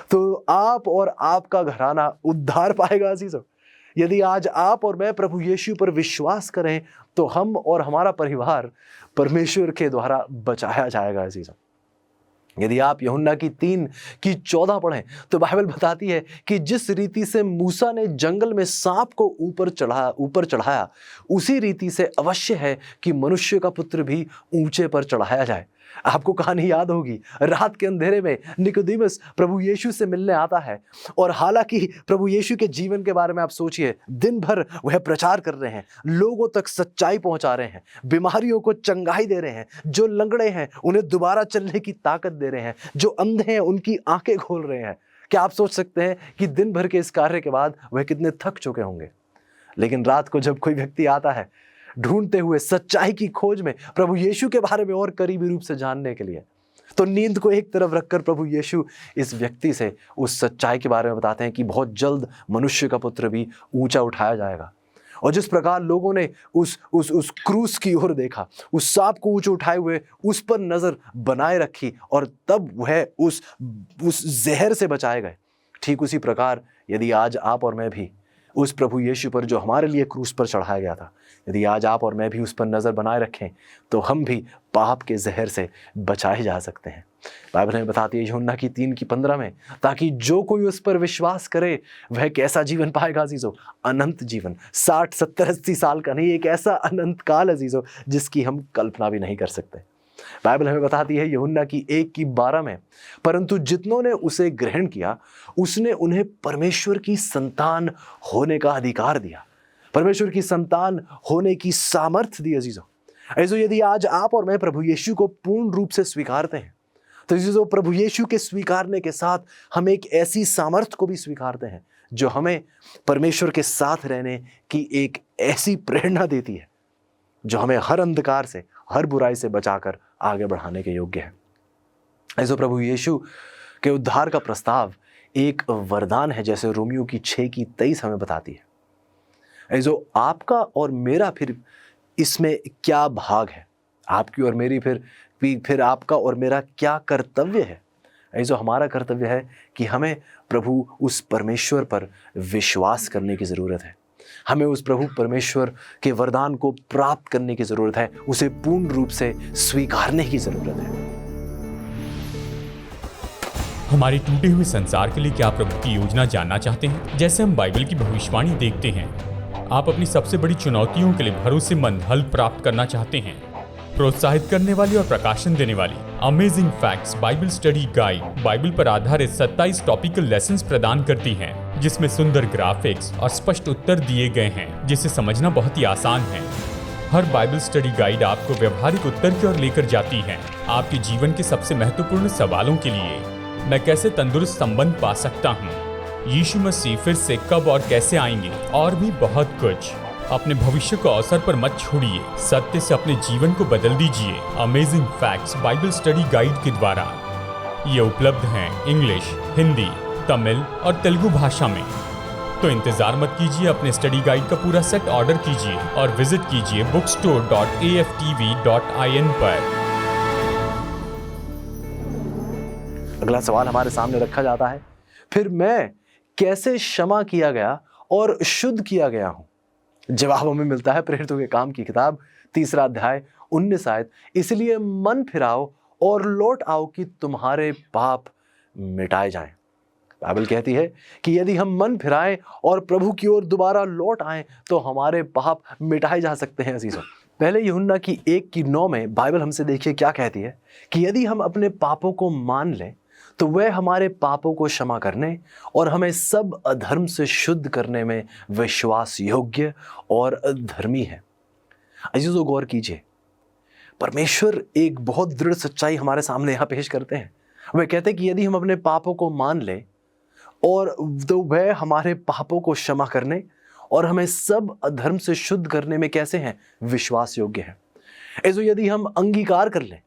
तो आप और आपका घराना उद्धार पाएगा। अजीजों, यदि आज आप और मैं प्रभु यीशु पर विश्वास करें तो हम और हमारा परिवार परमेश्वर के द्वारा बचाया जाएगा। अजीजों, यदि आप यूहन्ना की 3:14 पढ़ें तो बाइबल बताती है कि जिस रीति से मूसा ने जंगल में सांप को ऊपर चढ़ाया, उसी रीति से अवश्य है कि मनुष्य का पुत्र भी ऊंचे पर चढ़ाया जाए। आपको कहानी याद होगी, रात के अंधेरे में निकोदेमुस प्रभु यीशु से मिलने आता है, और हालांकि प्रभु यीशु के जीवन के बारे में आप सोचिए, दिन भर वह प्रचार कर रहे हैं, लोगों तक सच्चाई पहुंचा रहे हैं, बीमारियों को चंगाई दे रहे हैं, जो लंगड़े हैं उन्हें दोबारा चलने की ताकत दे रहे हैं, जो अंधे हैं उनकी आंखें खोल रहे हैं। क्या आप सोच सकते हैं कि दिन भर के इस कार्य के बाद वह कितने थक चुके होंगे? लेकिन रात को जब कोई व्यक्ति आता है ढूंढते हुए सच्चाई की खोज में प्रभु यीशु के बारे में और करीबी रूप से जानने के लिए, तो नींद को एक तरफ रखकर प्रभु यीशु इस व्यक्ति से उस सच्चाई के बारे में बताते हैं कि बहुत जल्द मनुष्य का पुत्र भी ऊंचा उठाया जाएगा। और जिस प्रकार लोगों ने उस क्रूस की ओर देखा, उस सांप को ऊंचे उठाए हुए उस पर नजर बनाए रखी, और तब वह उस जहर से बचाए गए, ठीक उसी प्रकार यदि आज आप और मैं भी उस प्रभु यीशु पर जो हमारे लिए क्रूस पर चढ़ाया गया था, यदि आज आप और मैं भी उस पर नज़र बनाए रखें तो हम भी पाप के जहर से बचाए जा सकते हैं। बाइबल हमें बताती है यूहन्ना की 3:15 में, ताकि जो कोई उस पर विश्वास करे वह कैसा जीवन पाएगा अजीजों? अनंत जीवन। 60, 70, 80 साल का नहीं, एक ऐसा अनंत काल अजीजों जिसकी हम कल्पना भी नहीं कर सकते। बाइबल हमें बताती है यूहन्ना की 1:12 में, परंतु जितनों ने उसे ग्रहण किया उसने उन्हें परमेश्वर की संतान होने का अधिकार दिया, परमेश्वर की संतान होने की सामर्थ्य दी। अजीजों, ऐसो यदि आज आप और मैं प्रभु यीशु को पूर्ण रूप से स्वीकारते हैं, तो जो प्रभु यीशु के स्वीकारने के साथ हम एक ऐसी सामर्थ्य को भी स्वीकारते हैं जो हमें परमेश्वर के साथ रहने की एक ऐसी प्रेरणा देती है जो हमें हर अंधकार से, हर बुराई से बचाकर आगे बढ़ाने के योग्य है। ऐसो प्रभु यीशु के उद्धार का प्रस्ताव एक वरदान है, जैसे रोमियो की 6:23 हमें बताती है। ऐसो आपका और मेरा फिर इसमें क्या भाग है? आपकी और मेरी फिर आपका और मेरा क्या कर्तव्य है? ऐसो हमारा कर्तव्य है कि हमें प्रभु उस परमेश्वर पर विश्वास करने की ज़रूरत है। हमें उस प्रभु परमेश्वर के वरदान को प्राप्त करने की ज़रूरत है, उसे पूर्ण रूप से स्वीकारने की ज़रूरत है। हमारे टूटे हुए संसार के लिए क्या प्रभु की योजना जानना चाहते हैं? जैसे हम बाइबल की भविष्यवाणी देखते हैं, आप अपनी सबसे बड़ी चुनौतियों के लिए भरोसेमंद हल प्राप्त करना चाहते हैं। प्रोत्साहित करने वाली और प्रकाशन देने वाली amazing facts Bible study guide Bible पर आधारित 27 टॉपिकल लेसन्स प्रदान करती हैं, जिसमें सुंदर ग्राफिक्स और स्पष्ट उत्तर दिए गए हैं, जिसे समझना बहुत ही आसान है। हर बाइबल स्टडी गाइड आपको व्यवहारिक उत्तर की ओर लेकर जाती है, आपके जीवन के सबसे महत्वपूर्ण सवालों के लिए। मैं कैसे तंदुरुस्त संबंध पा सकता हूँ? यीशु मसीह फिर से कब और कैसे आएंगे? और भी बहुत कुछ। अपने भविष्य को अवसर पर मत छोड़िए, सत्य से अपने जीवन को बदल दीजिए। Amazing facts Bible study guide के द्वारा ये उपलब्ध हैं इंग्लिश, हिंदी, तमिल और तेलुगु भाषा में। तो इंतजार मत कीजिए, अपने स्टडी गाइड का पूरा सेट ऑर्डर कीजिए और विजिट कीजिए bookstore.aftv.in पर। अगला सवाल हमारे सामने रखा जाता है, फिर मैं कैसे क्षमा किया गया और शुद्ध किया गया हूं? जवाब हमें मिलता है प्रेरितों के काम की किताब 3 अध्याय 19 आयत, इसलिए मन फिराओ और लौट आओ कि तुम्हारे पाप मिटाए जाएं। बाइबल कहती है कि यदि हम मन फिराएं और प्रभु की ओर दोबारा लौट आएं तो हमारे पाप मिटाए जा सकते हैं। अजीजों, पहले यूहन्ना की 1:9 में बाइबल हमसे देखिए क्या कहती है कि यदि हम अपने पापों को मान लें तो वह हमारे पापों को क्षमा करने और हमें सब अधर्म से शुद्ध करने में विश्वास योग्य और धर्मी है। अजीजों, गौर कीजिए, परमेश्वर एक बहुत दृढ़ सच्चाई हमारे सामने यहाँ पेश करते हैं। वह कहते हैं कि यदि हम अपने पापों को मान लें और तो वह हमारे पापों को क्षमा करने और हमें सब अधर्म से शुद्ध करने में कैसे हैं? विश्वास योग्य है। ऐसो यदि हम अंगीकार कर लें,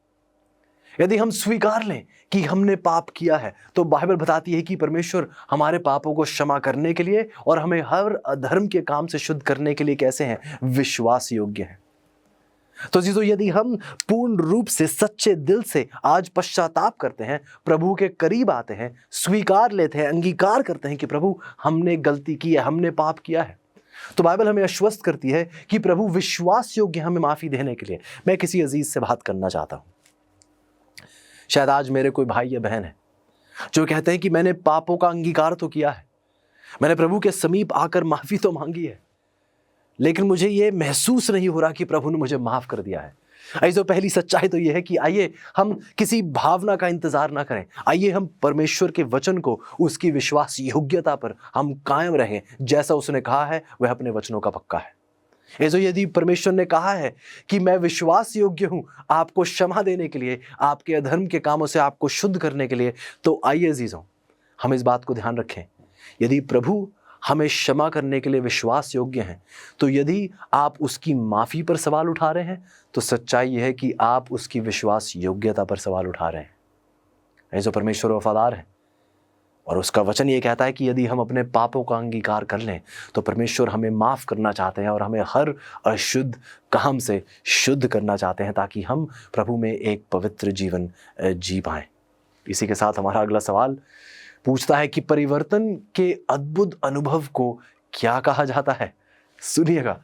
यदि हम स्वीकार लें कि हमने पाप किया है, तो बाइबल बताती है कि परमेश्वर हमारे पापों को क्षमा करने के लिए और हमें हर अधर्म के काम से शुद्ध करने के लिए कैसे हैं? विश्वास योग्य है। तो जीजो, यदि हम पूर्ण रूप से सच्चे दिल से आज पश्चाताप करते हैं, प्रभु के करीब आते हैं, स्वीकार लेते हैं, अंगीकार करते हैं कि प्रभु हमने गलती की है, हमने पाप किया है, तो बाइबल हमें आश्वस्त करती है कि प्रभु विश्वास योग्य हमें माफी देने के लिए। मैं किसी अजीज से बात करना चाहता हूं। शायद आज मेरे कोई भाई या बहन है जो कहते हैं कि मैंने पापों का अंगीकार तो किया है, मैंने प्रभु के समीप आकर माफी तो मांगी है, लेकिन मुझे ये महसूस नहीं हो रहा कि प्रभु ने मुझे माफ कर दिया है। ऐसे पहली सच्चाई तो यह है कि आइए हम किसी भावना का इंतजार ना करें, आइए हम परमेश्वर के वचन को, उसकी विश्वास योग्यता पर हम कायम रहें। जैसा उसने कहा है वह अपने वचनों का पक्का है। ऐसे यदि परमेश्वर ने कहा है कि मैं विश्वास योग्य हूं आपको क्षमा देने के लिए, आपके अधर्म के कामों से आपको शुद्ध करने के लिए, तो आइए अजीजों हम इस बात को ध्यान रखें। यदि प्रभु हमें क्षमा करने के लिए विश्वास योग्य हैं, तो यदि आप उसकी माफ़ी पर सवाल उठा रहे हैं, तो सच्चाई यह है कि आप उसकी विश्वास योग्यता पर सवाल उठा रहे हैं। ऐसे परमेश्वर वफादार है और उसका वचन ये कहता है कि यदि हम अपने पापों का अंगीकार कर लें तो परमेश्वर हमें माफ़ करना चाहते हैं और हमें हर अशुद्ध काम से शुद्ध करना चाहते हैं, ताकि हम प्रभु में एक पवित्र जीवन जी पाएँ। इसी के साथ हमारा अगला सवाल पूछता है कि परिवर्तन के अद्भुत अनुभव को क्या कहा जाता है? सुनिएगा,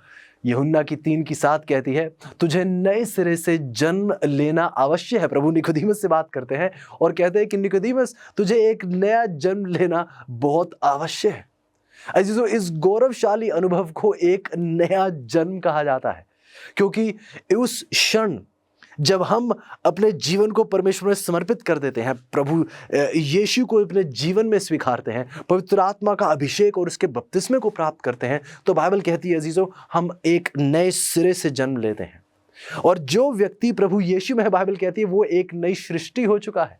यूहन्ना की 3:7 कहती है, तुझे नए सिरे से जन्म लेना अवश्य है। प्रभु निकोदेमस से बात करते हैं और कहते हैं कि निकोदेमस, तुझे एक नया जन्म लेना बहुत आवश्यक है। अजीजों, इस गौरवशाली अनुभव को एक नया जन्म कहा जाता है, क्योंकि उस क्षण जब हम अपने जीवन को परमेश्वर में समर्पित कर देते हैं, प्रभु यीशु को अपने जीवन में स्वीकारते हैं, पवित्र आत्मा का अभिषेक और उसके बपतिस्मे को प्राप्त करते हैं, तो बाइबल कहती है अजीजों, हम एक नए सिरे से जन्म लेते हैं। और जो व्यक्ति प्रभु यीशु में है, बाइबल कहती है वो एक नई सृष्टि हो चुका है।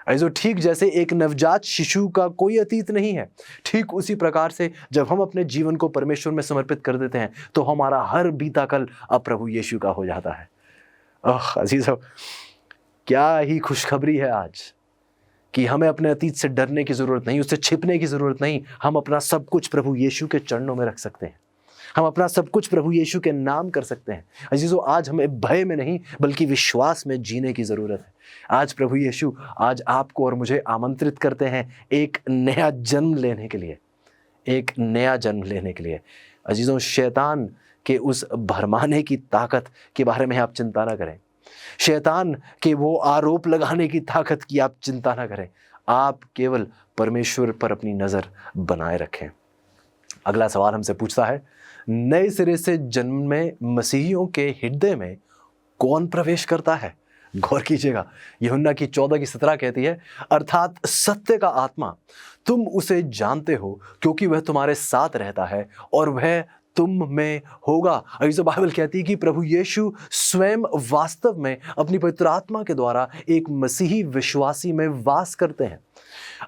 ऐसे ठीक जैसे एक नवजात शिशु का कोई अतीत नहीं है, ठीक उसी प्रकार से जब हम अपने जीवन को परमेश्वर में समर्पित कर देते हैं तो हमारा हर बीता कल अब प्रभु यीशु का हो जाता है। अजीजों, क्या ही खुशखबरी है आज कि हमें अपने अतीत से डरने की जरूरत नहीं, उससे छिपने की जरूरत नहीं। हम अपना सब कुछ प्रभु यीशु के चरणों में रख सकते हैं। हम अपना सब कुछ प्रभु यीशु के नाम कर सकते हैं। अजीजों, आज हमें भय में नहीं बल्कि विश्वास में जीने की जरूरत है। आज प्रभु यीशु आज आपको और मुझे आमंत्रित करते हैं एक नया जन्म लेने के लिए, एक नया जन्म लेने के लिए। अजीजों, शैतान के उस भरमाने की ताकत के बारे में आप चिंता ना करें, शैतान के वो आरोप लगाने की ताकत की आप चिंता ना करें। आप केवल परमेश्वर पर अपनी नजर बनाए रखें। अगला सवाल हमसे पूछता है, नए सिरे से जन्म में मसीहियों के हृदय में कौन प्रवेश करता है? गौर कीजिएगा, यूहन्ना की 14:17 कहती है, अर्थात सत्य का आत्मा, तुम उसे जानते हो क्योंकि वह तुम्हारे साथ रहता है और वह तुम में होगा। ऐसे बाइबल कहती है कि प्रभु यीशु स्वयं वास्तव में अपनी पवित्र आत्मा के द्वारा एक मसीही विश्वासी में वास करते हैं।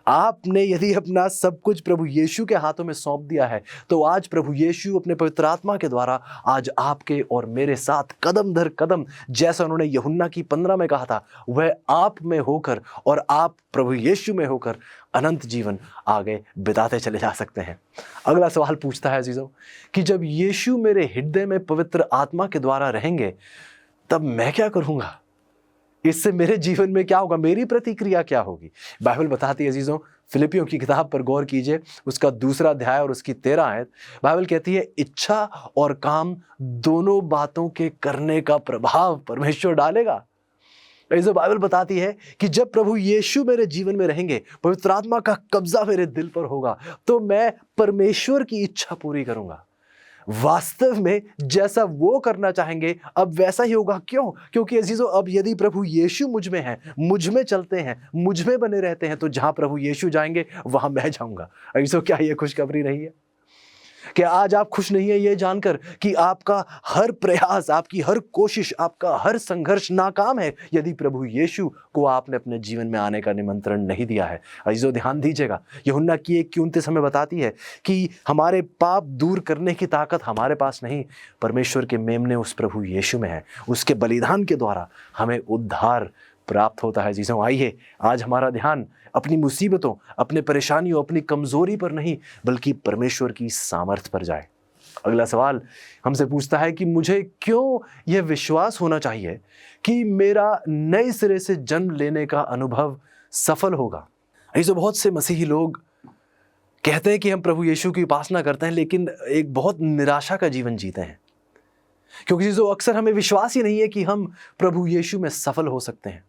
आपने यदि अपना सब कुछ प्रभु यीशु के हाथों में सौंप दिया है तो आज प्रभु यीशु अपने पवित्र आत्मा के द्वारा आज आपके और मेरे साथ कदम दर कदम, जैसा उन्होंने यूहन्ना की 15 में कहा था, वह आप में होकर और आप प्रभु यीशु में होकर अनंत जीवन आगे बिताते चले जा सकते हैं। अगला सवाल पूछता है अजीजों कि जब यीशु मेरे हृदय में पवित्र आत्मा के द्वारा रहेंगे तब मैं क्या करूंगा? इससे मेरे जीवन में क्या होगा? मेरी प्रतिक्रिया क्या होगी? बाइबल बताती है अजीजों, फिलिपियों की किताब पर गौर कीजिए, उसका 2 अध्याय और उसकी 13 आयत। बाइबल कहती है, इच्छा और काम दोनों बातों के करने का प्रभाव परमेश्वर डालेगा। ऐसे बाइबल बताती है कि जब प्रभु यीशु मेरे जीवन में रहेंगे, पवित्र आत्मा का कब्जा मेरे दिल पर होगा, तो मैं परमेश्वर की इच्छा पूरी करूंगा। वास्तव में जैसा वो करना चाहेंगे अब वैसा ही होगा। क्यों? क्योंकि अजीजों, अब यदि प्रभु यीशु मुझ में है, मुझ में चलते हैं, मुझ में बने रहते हैं, तो जहां प्रभु यीशु जाएंगे वहां मैं जाऊंगा। अजीजों, क्या ये खुशखबरी नहीं है? क्या आज आप खुश नहीं है ये जानकर कि आपका हर प्रयास, आपकी हर कोशिश, आपका हर संघर्ष नाकाम है यदि प्रभु यीशु को आपने अपने जीवन में आने का निमंत्रण नहीं दिया है? अजीजों, ध्यान दीजिएगा, यूहन्ना की 1:29 हमें बताती है कि हमारे पाप दूर करने की ताकत हमारे पास नहीं, परमेश्वर के मेमने उस प्रभु यीशु में है। उसके बलिदान के द्वारा हमें उद्धार प्राप्त होता है। जीसो, आइए आज हमारा ध्यान अपनी मुसीबतों, अपने परेशानियों, अपनी कमजोरी पर नहीं बल्कि परमेश्वर की सामर्थ पर जाए। अगला सवाल हमसे पूछता है कि मुझे क्यों यह विश्वास होना चाहिए कि मेरा नए सिरे से जन्म लेने का अनुभव सफल होगा? ऐसे बहुत से मसीही लोग कहते हैं कि हम प्रभु यीशु की उपासना करते हैं लेकिन एक बहुत निराशा का जीवन जीते हैं, क्योंकि जो अक्सर हमें विश्वास ही नहीं है कि हम प्रभु यीशु में सफल हो सकते हैं।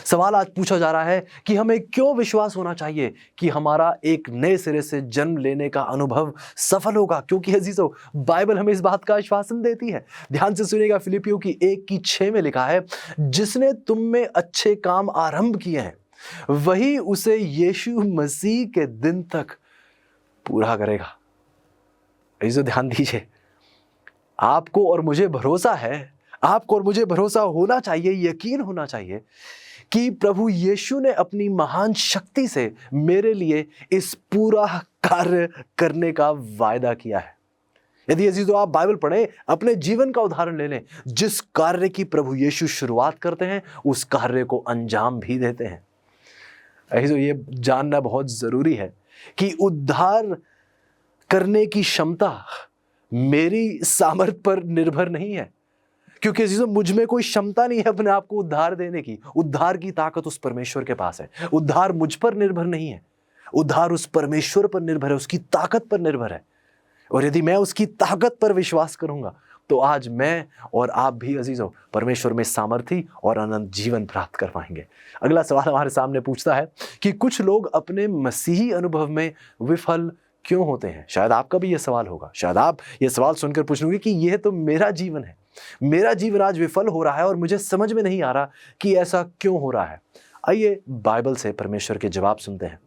सवाल आज पूछा जा रहा है कि हमें क्यों विश्वास होना चाहिए कि हमारा एक नए सिरे से जन्म लेने का अनुभव सफल होगा? क्योंकि अजीजों, बाइबल हमें इस बात का आश्वासन देती है। ध्यान से सुनिएगा, फिलिपियों की 1:6 में लिखा है, जिसने तुम में अच्छे काम आरंभ किए हैं वही उसे यीशु मसीह के दिन तक पूरा करेगा। अजीजों, ध्यान दीजिए, आपको और मुझे भरोसा है, आपको और मुझे भरोसा होना चाहिए, यकीन होना चाहिए कि प्रभु यीशु ने अपनी महान शक्ति से मेरे लिए इस पूरा कार्य करने का वायदा किया है। यदि अजीजों आप बाइबल पढ़ें, अपने जीवन का उदाहरण ले लें, जिस कार्य की प्रभु यीशु शुरुआत करते हैं उस कार्य को अंजाम भी देते हैं। अजीजों, ये जानना बहुत जरूरी है कि उद्धार करने की क्षमता मेरी सामर्थ पर निर्भर नहीं है, क्योंकि अजीजों मुझ में कोई क्षमता नहीं है अपने आप को उद्धार देने की। उद्धार की ताकत उस परमेश्वर के पास है। उद्धार मुझ पर निर्भर नहीं है, उद्धार उस परमेश्वर पर निर्भर है, उसकी ताकत पर निर्भर है। और यदि मैं उसकी ताकत पर विश्वास करूंगा तो आज मैं और आप भी अजीजों परमेश्वर में सामर्थी और अनंत जीवन प्राप्त कर पाएंगे। अगला सवाल हमारे सामने पूछता है कि कुछ लोग अपने मसीही अनुभव में विफल क्यों होते हैं? शायद आपका भी यह सवाल होगा, शायद आप यह सवाल सुनकर पूछोगे कि यह तो मेरा जीवन है, मेरा जीवन आज विफल हो रहा है और मुझे समझ में नहीं आ रहा कि ऐसा क्यों हो रहा है। आइए बाइबल से परमेश्वर के जवाब सुनते हैं।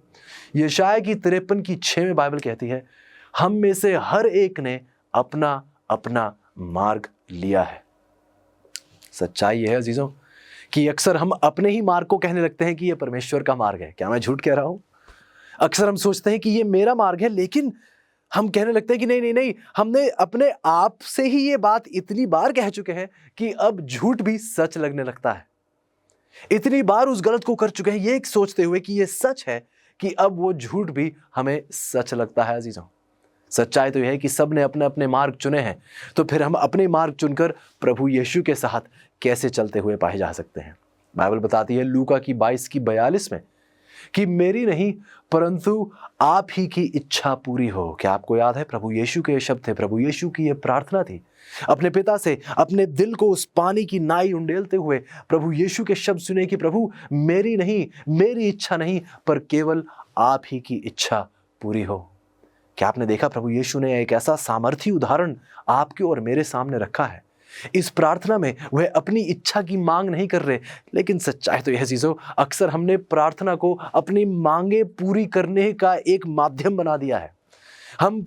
यशायाह की 53:6 में बाइबल कहती है, हम में से हर एक ने अपना अपना मार्ग लिया है। सच्चाई यह है अजीजों कि अक्सर हम अपने ही मार्ग को कहने लगते हैं कि यह परमेश्वर का मार्ग है। क्या मैं झूठ कह रहा हूं? अक्सर हम सोचते हैं कि ये मेरा मार्ग है, लेकिन हम कहने लगते हैं कि नहीं नहीं नहीं, हमने अपने आप से ही ये बात इतनी बार कह चुके हैं कि अब झूठ भी सच लगने लगता है। इतनी बार उस गलत को कर चुके हैं ये सोचते हुए कि ये सच है कि अब वो झूठ भी हमें सच लगता है। अजीजों, सच्चाई तो यह है कि सब ने अपने अपने मार्ग चुने हैं, तो फिर हम अपने मार्ग चुनकर प्रभु यीशु के साथ कैसे चलते हुए पाए जा सकते हैं? बाइबल बताती है लूका की 22:42 में कि मेरी नहीं परंतु आप ही की इच्छा पूरी हो। क्या आपको याद है प्रभु यीशु के ये शब्द थे, प्रभु यीशु की ये प्रार्थना थी। अपने पिता से अपने दिल को उस पानी की नाई उंडेलते हुए प्रभु यीशु के शब्द सुने कि प्रभु मेरी नहीं, मेरी इच्छा नहीं, पर केवल आप ही की इच्छा पूरी हो। क्या आपने देखा प्रभु यीशु ने एक ऐसा सामर्थी उदाहरण आपके और मेरे सामने रखा है। इस प्रार्थना में वह अपनी इच्छा की मांग नहीं कर रहे, लेकिन सच्चाई तो यह चीज़ों अक्सर हमने प्रार्थना को अपनी मांगे पूरी करने का एक माध्यम बना दिया है। हम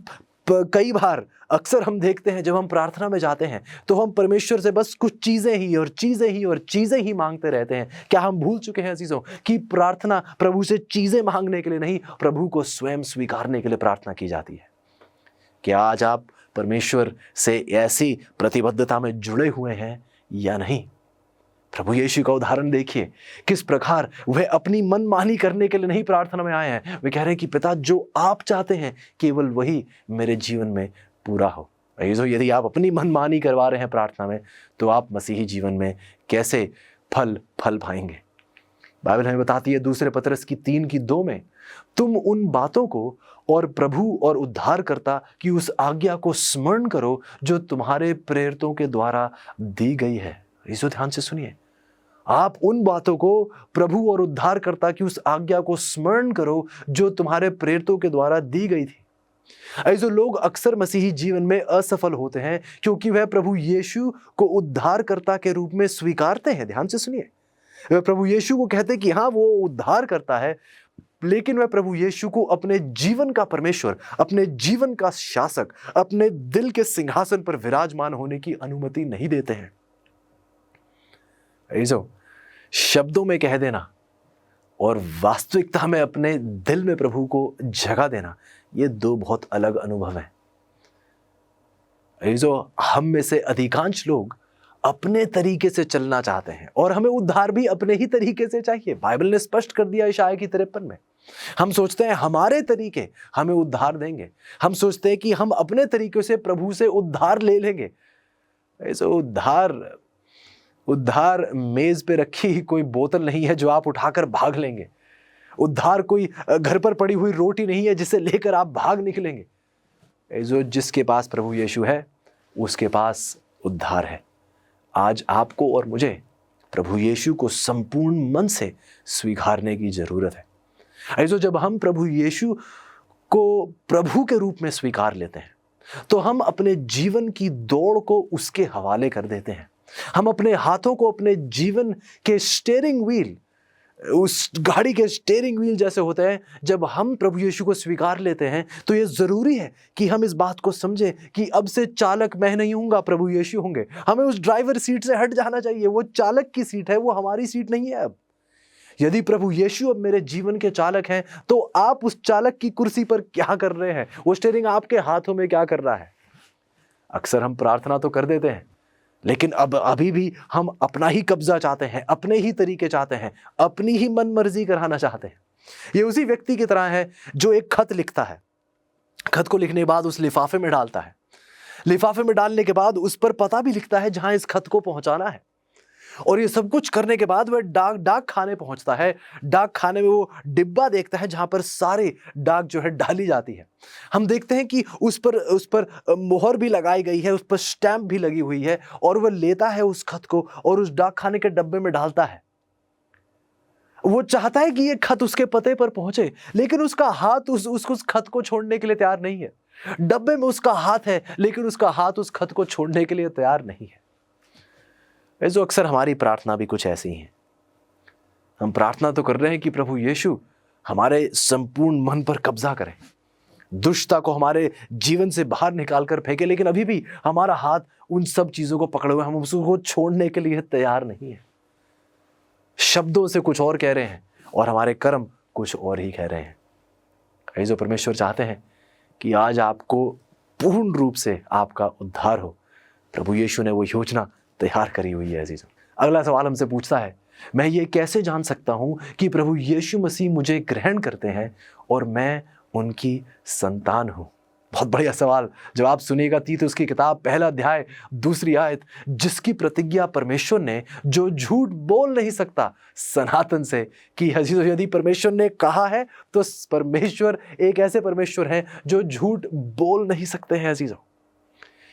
कई बार अक्सर हम देखते हैं जब हम प्रार्थना में जाते हैं तो हम परमेश्वर से बस कुछ चीज़ें ही और चीज़ें ही और चीज़ें ही मांगते रहते हैं। क्या हम भूल चुके हैं अजीजों कि प्रार्थना प्रभु से चीज़ें मांगने के लिए नहीं, प्रभु को स्वयं स्वीकारने के लिए प्रार्थना की जाती है? क्या आज आप परमेश्वर से ऐसी प्रतिबद्धता में जुड़े हुए हैं या नहीं? प्रभु यीशु का उदाहरण देखिए, किस प्रकार वह अपनी मनमानी करने के लिए नहीं प्रार्थना में आए हैं। वे कह रहे हैं कि पिता जो आप चाहते हैं केवल वही मेरे जीवन में पूरा हो। यदि आप अपनी मनमानी करवा रहे हैं प्रार्थना में, तो आप मसीही जीवन में कैसे फल पाएंगे? बाइबल हमें बताती है 2 पतरस की 3:2 में, तुम उन बातों को और प्रभु और उद्धारकर्ता की उस आज्ञा को स्मरण करो जो तुम्हारे प्रेरितों के द्वारा दी गई है। इसे ध्यान से सुनिए, आप उन बातों को, प्रभु और उद्धारकर्ता की उस आज्ञा को स्मरण करो जो तुम्हारे प्रेरितों के द्वारा दी गई थी। ऐसे लोग अक्सर मसीही जीवन में असफल होते हैं क्योंकि वह प्रभु यीशु को उद्धारकर्ता के रूप में स्वीकारते हैं। ध्यान से सुनिए, वह प्रभु यीशु को कहते हैं कि हाँ वो उद्धार करता है, लेकिन वह प्रभु यीशु को अपने जीवन का परमेश्वर, अपने जीवन का शासक, अपने दिल के सिंहासन पर विराजमान होने की अनुमति नहीं देते हैं। ऐसो शब्दों में कह देना और वास्तविकता में अपने दिल में प्रभु को जगह देना, ये 2 बहुत अलग अनुभव हैं। ऐसो हम में से अधिकांश लोग अपने तरीके से चलना चाहते हैं और हमें उद्धार भी अपने ही तरीके से चाहिए। बाइबल ने स्पष्ट कर दिया इशाया की 53 में। हम सोचते हैं हमारे तरीके हमें उद्धार देंगे, हम सोचते हैं कि हम अपने तरीके से प्रभु से उद्धार ले लेंगे। ऐसे उद्धार मेज पे रखी ही कोई बोतल नहीं है जो आप उठाकर भाग लेंगे। उद्धार कोई घर पर पड़ी हुई रोटी नहीं है जिसे लेकर आप भाग निकलेंगे। ऐसे जिसके पास प्रभु यीशु है उसके पास उद्धार है। आज आपको और मुझे प्रभु यीशु को संपूर्ण मन से स्वीकारने की जरूरत है। ऐसे जब हम प्रभु यीशु को प्रभु के रूप में स्वीकार लेते हैं तो हम अपने जीवन की दौड़ को उसके हवाले कर देते हैं। हम अपने हाथों को अपने जीवन के स्टीयरिंग व्हील, उस गाड़ी के स्टीयरिंग व्हील जैसे होते हैं, जब हम प्रभु यीशु को स्वीकार लेते हैं तो ये जरूरी है कि हम इस बात को समझें कि अब से चालक मैं नहीं हूंगा, प्रभु यीशु होंगे। हमें उस ड्राइवर सीट से हट जाना चाहिए। वो चालक की सीट है, वो हमारी सीट नहीं है। अब यदि प्रभु यीशु अब मेरे जीवन के चालक हैं तो आप उस चालक की कुर्सी पर क्या कर रहे हैं? वो स्टीयरिंग आपके हाथों में क्या कर रहा है? अक्सर हम प्रार्थना तो कर देते हैं, लेकिन अब अभी भी हम अपना ही कब्जा चाहते हैं, अपने ही तरीके चाहते हैं, अपनी ही मन मर्जी कराना चाहते हैं। ये उसी व्यक्ति की तरह है जो एक खत लिखता है, खत को लिखने के बाद उस लिफाफे में डालता है, लिफाफे में डालने के बाद उस पर पता भी लिखता है जहां इस खत को पहुंचाना है, और ये सब कुछ करने के बाद वह डाक खाने पहुंचता है। डाक खाने में वो डिब्बा देखता है जहां पर सारे डाक जो है डाली जाती है। हम देखते हैं कि उस पर मोहर भी लगाई गई है, उस पर स्टैंप भी लगी हुई है, और वह लेता है उस खत को और उस डाक खाने के डब्बे में डालता है। वो चाहता है कि ये खत उसके पते पर पहुंचे, लेकिन उसका हाथ उस खत को छोड़ने के लिए तैयार नहीं है। डब्बे में उसका हाथ है, लेकिन उसका हाथ उस खत को छोड़ने के लिए तैयार नहीं है। ऐसे अक्सर हमारी प्रार्थना भी कुछ ऐसी है। हम प्रार्थना तो कर रहे हैं कि प्रभु यीशु हमारे संपूर्ण मन पर कब्जा करें, दुष्टता को हमारे जीवन से बाहर निकाल कर फेंके, लेकिन अभी भी हमारा हाथ उन सब चीजों को पकड़े हुए, हम उसको छोड़ने के लिए तैयार नहीं है। शब्दों से कुछ और कह रहे हैं और हमारे कर्म कुछ और ही कह रहे हैं। जो परमेश्वर चाहते हैं कि आज आपको पूर्ण रूप से आपका उद्धार हो, प्रभु यीशु ने वो योजना तैयार करी हुई है। अजीजों, अगला सवाल हमसे पूछता है, मैं ये कैसे जान सकता हूं कि प्रभु यीशु मसीह मुझे ग्रहण करते हैं और मैं उनकी संतान हूं? बहुत बढ़िया सवाल। जवाब सुनिएगा तीतुस की किताब 1 अध्याय 2 आयत, जिसकी प्रतिज्ञा परमेश्वर ने, जो झूठ बोल नहीं सकता, सनातन से की है। यदि परमेश्वर ने कहा है तो परमेश्वर एक ऐसे परमेश्वर हैं जो झूठ बोल नहीं सकते हैं। अजीजों,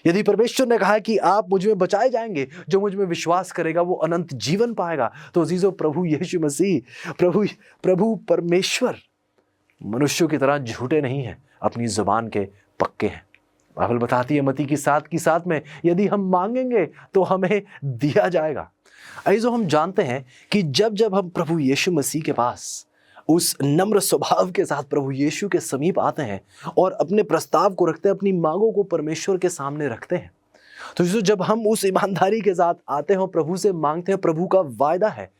यदि परमेश्वर ने कहा कि आप मुझ में बचाए जाएंगे, जो मुझ में विश्वास करेगा वो अनंत जीवन पाएगा, तो अजीजों प्रभु यीशु मसीह, प्रभु परमेश्वर मनुष्यों की तरह झूठे नहीं हैं, अपनी जुबान के पक्के हैं। बाइबल बताती है मत्ती की 7 में, यदि हम मांगेंगे तो हमें दिया जाएगा। अजीजों, हम जानते हैं कि जब जब हम प्रभु यीशु मसीह के पास उस नम्र स्वभाव के साथ प्रभु यीशु के समीप आते हैं और अपने प्रस्ताव को रखते हैं, अपनी मांगों को परमेश्वर के सामने रखते हैं, तो जब हम उस ईमानदारी के साथ आते हैं, प्रभु से मांगते हैं, प्रभु का वायदा है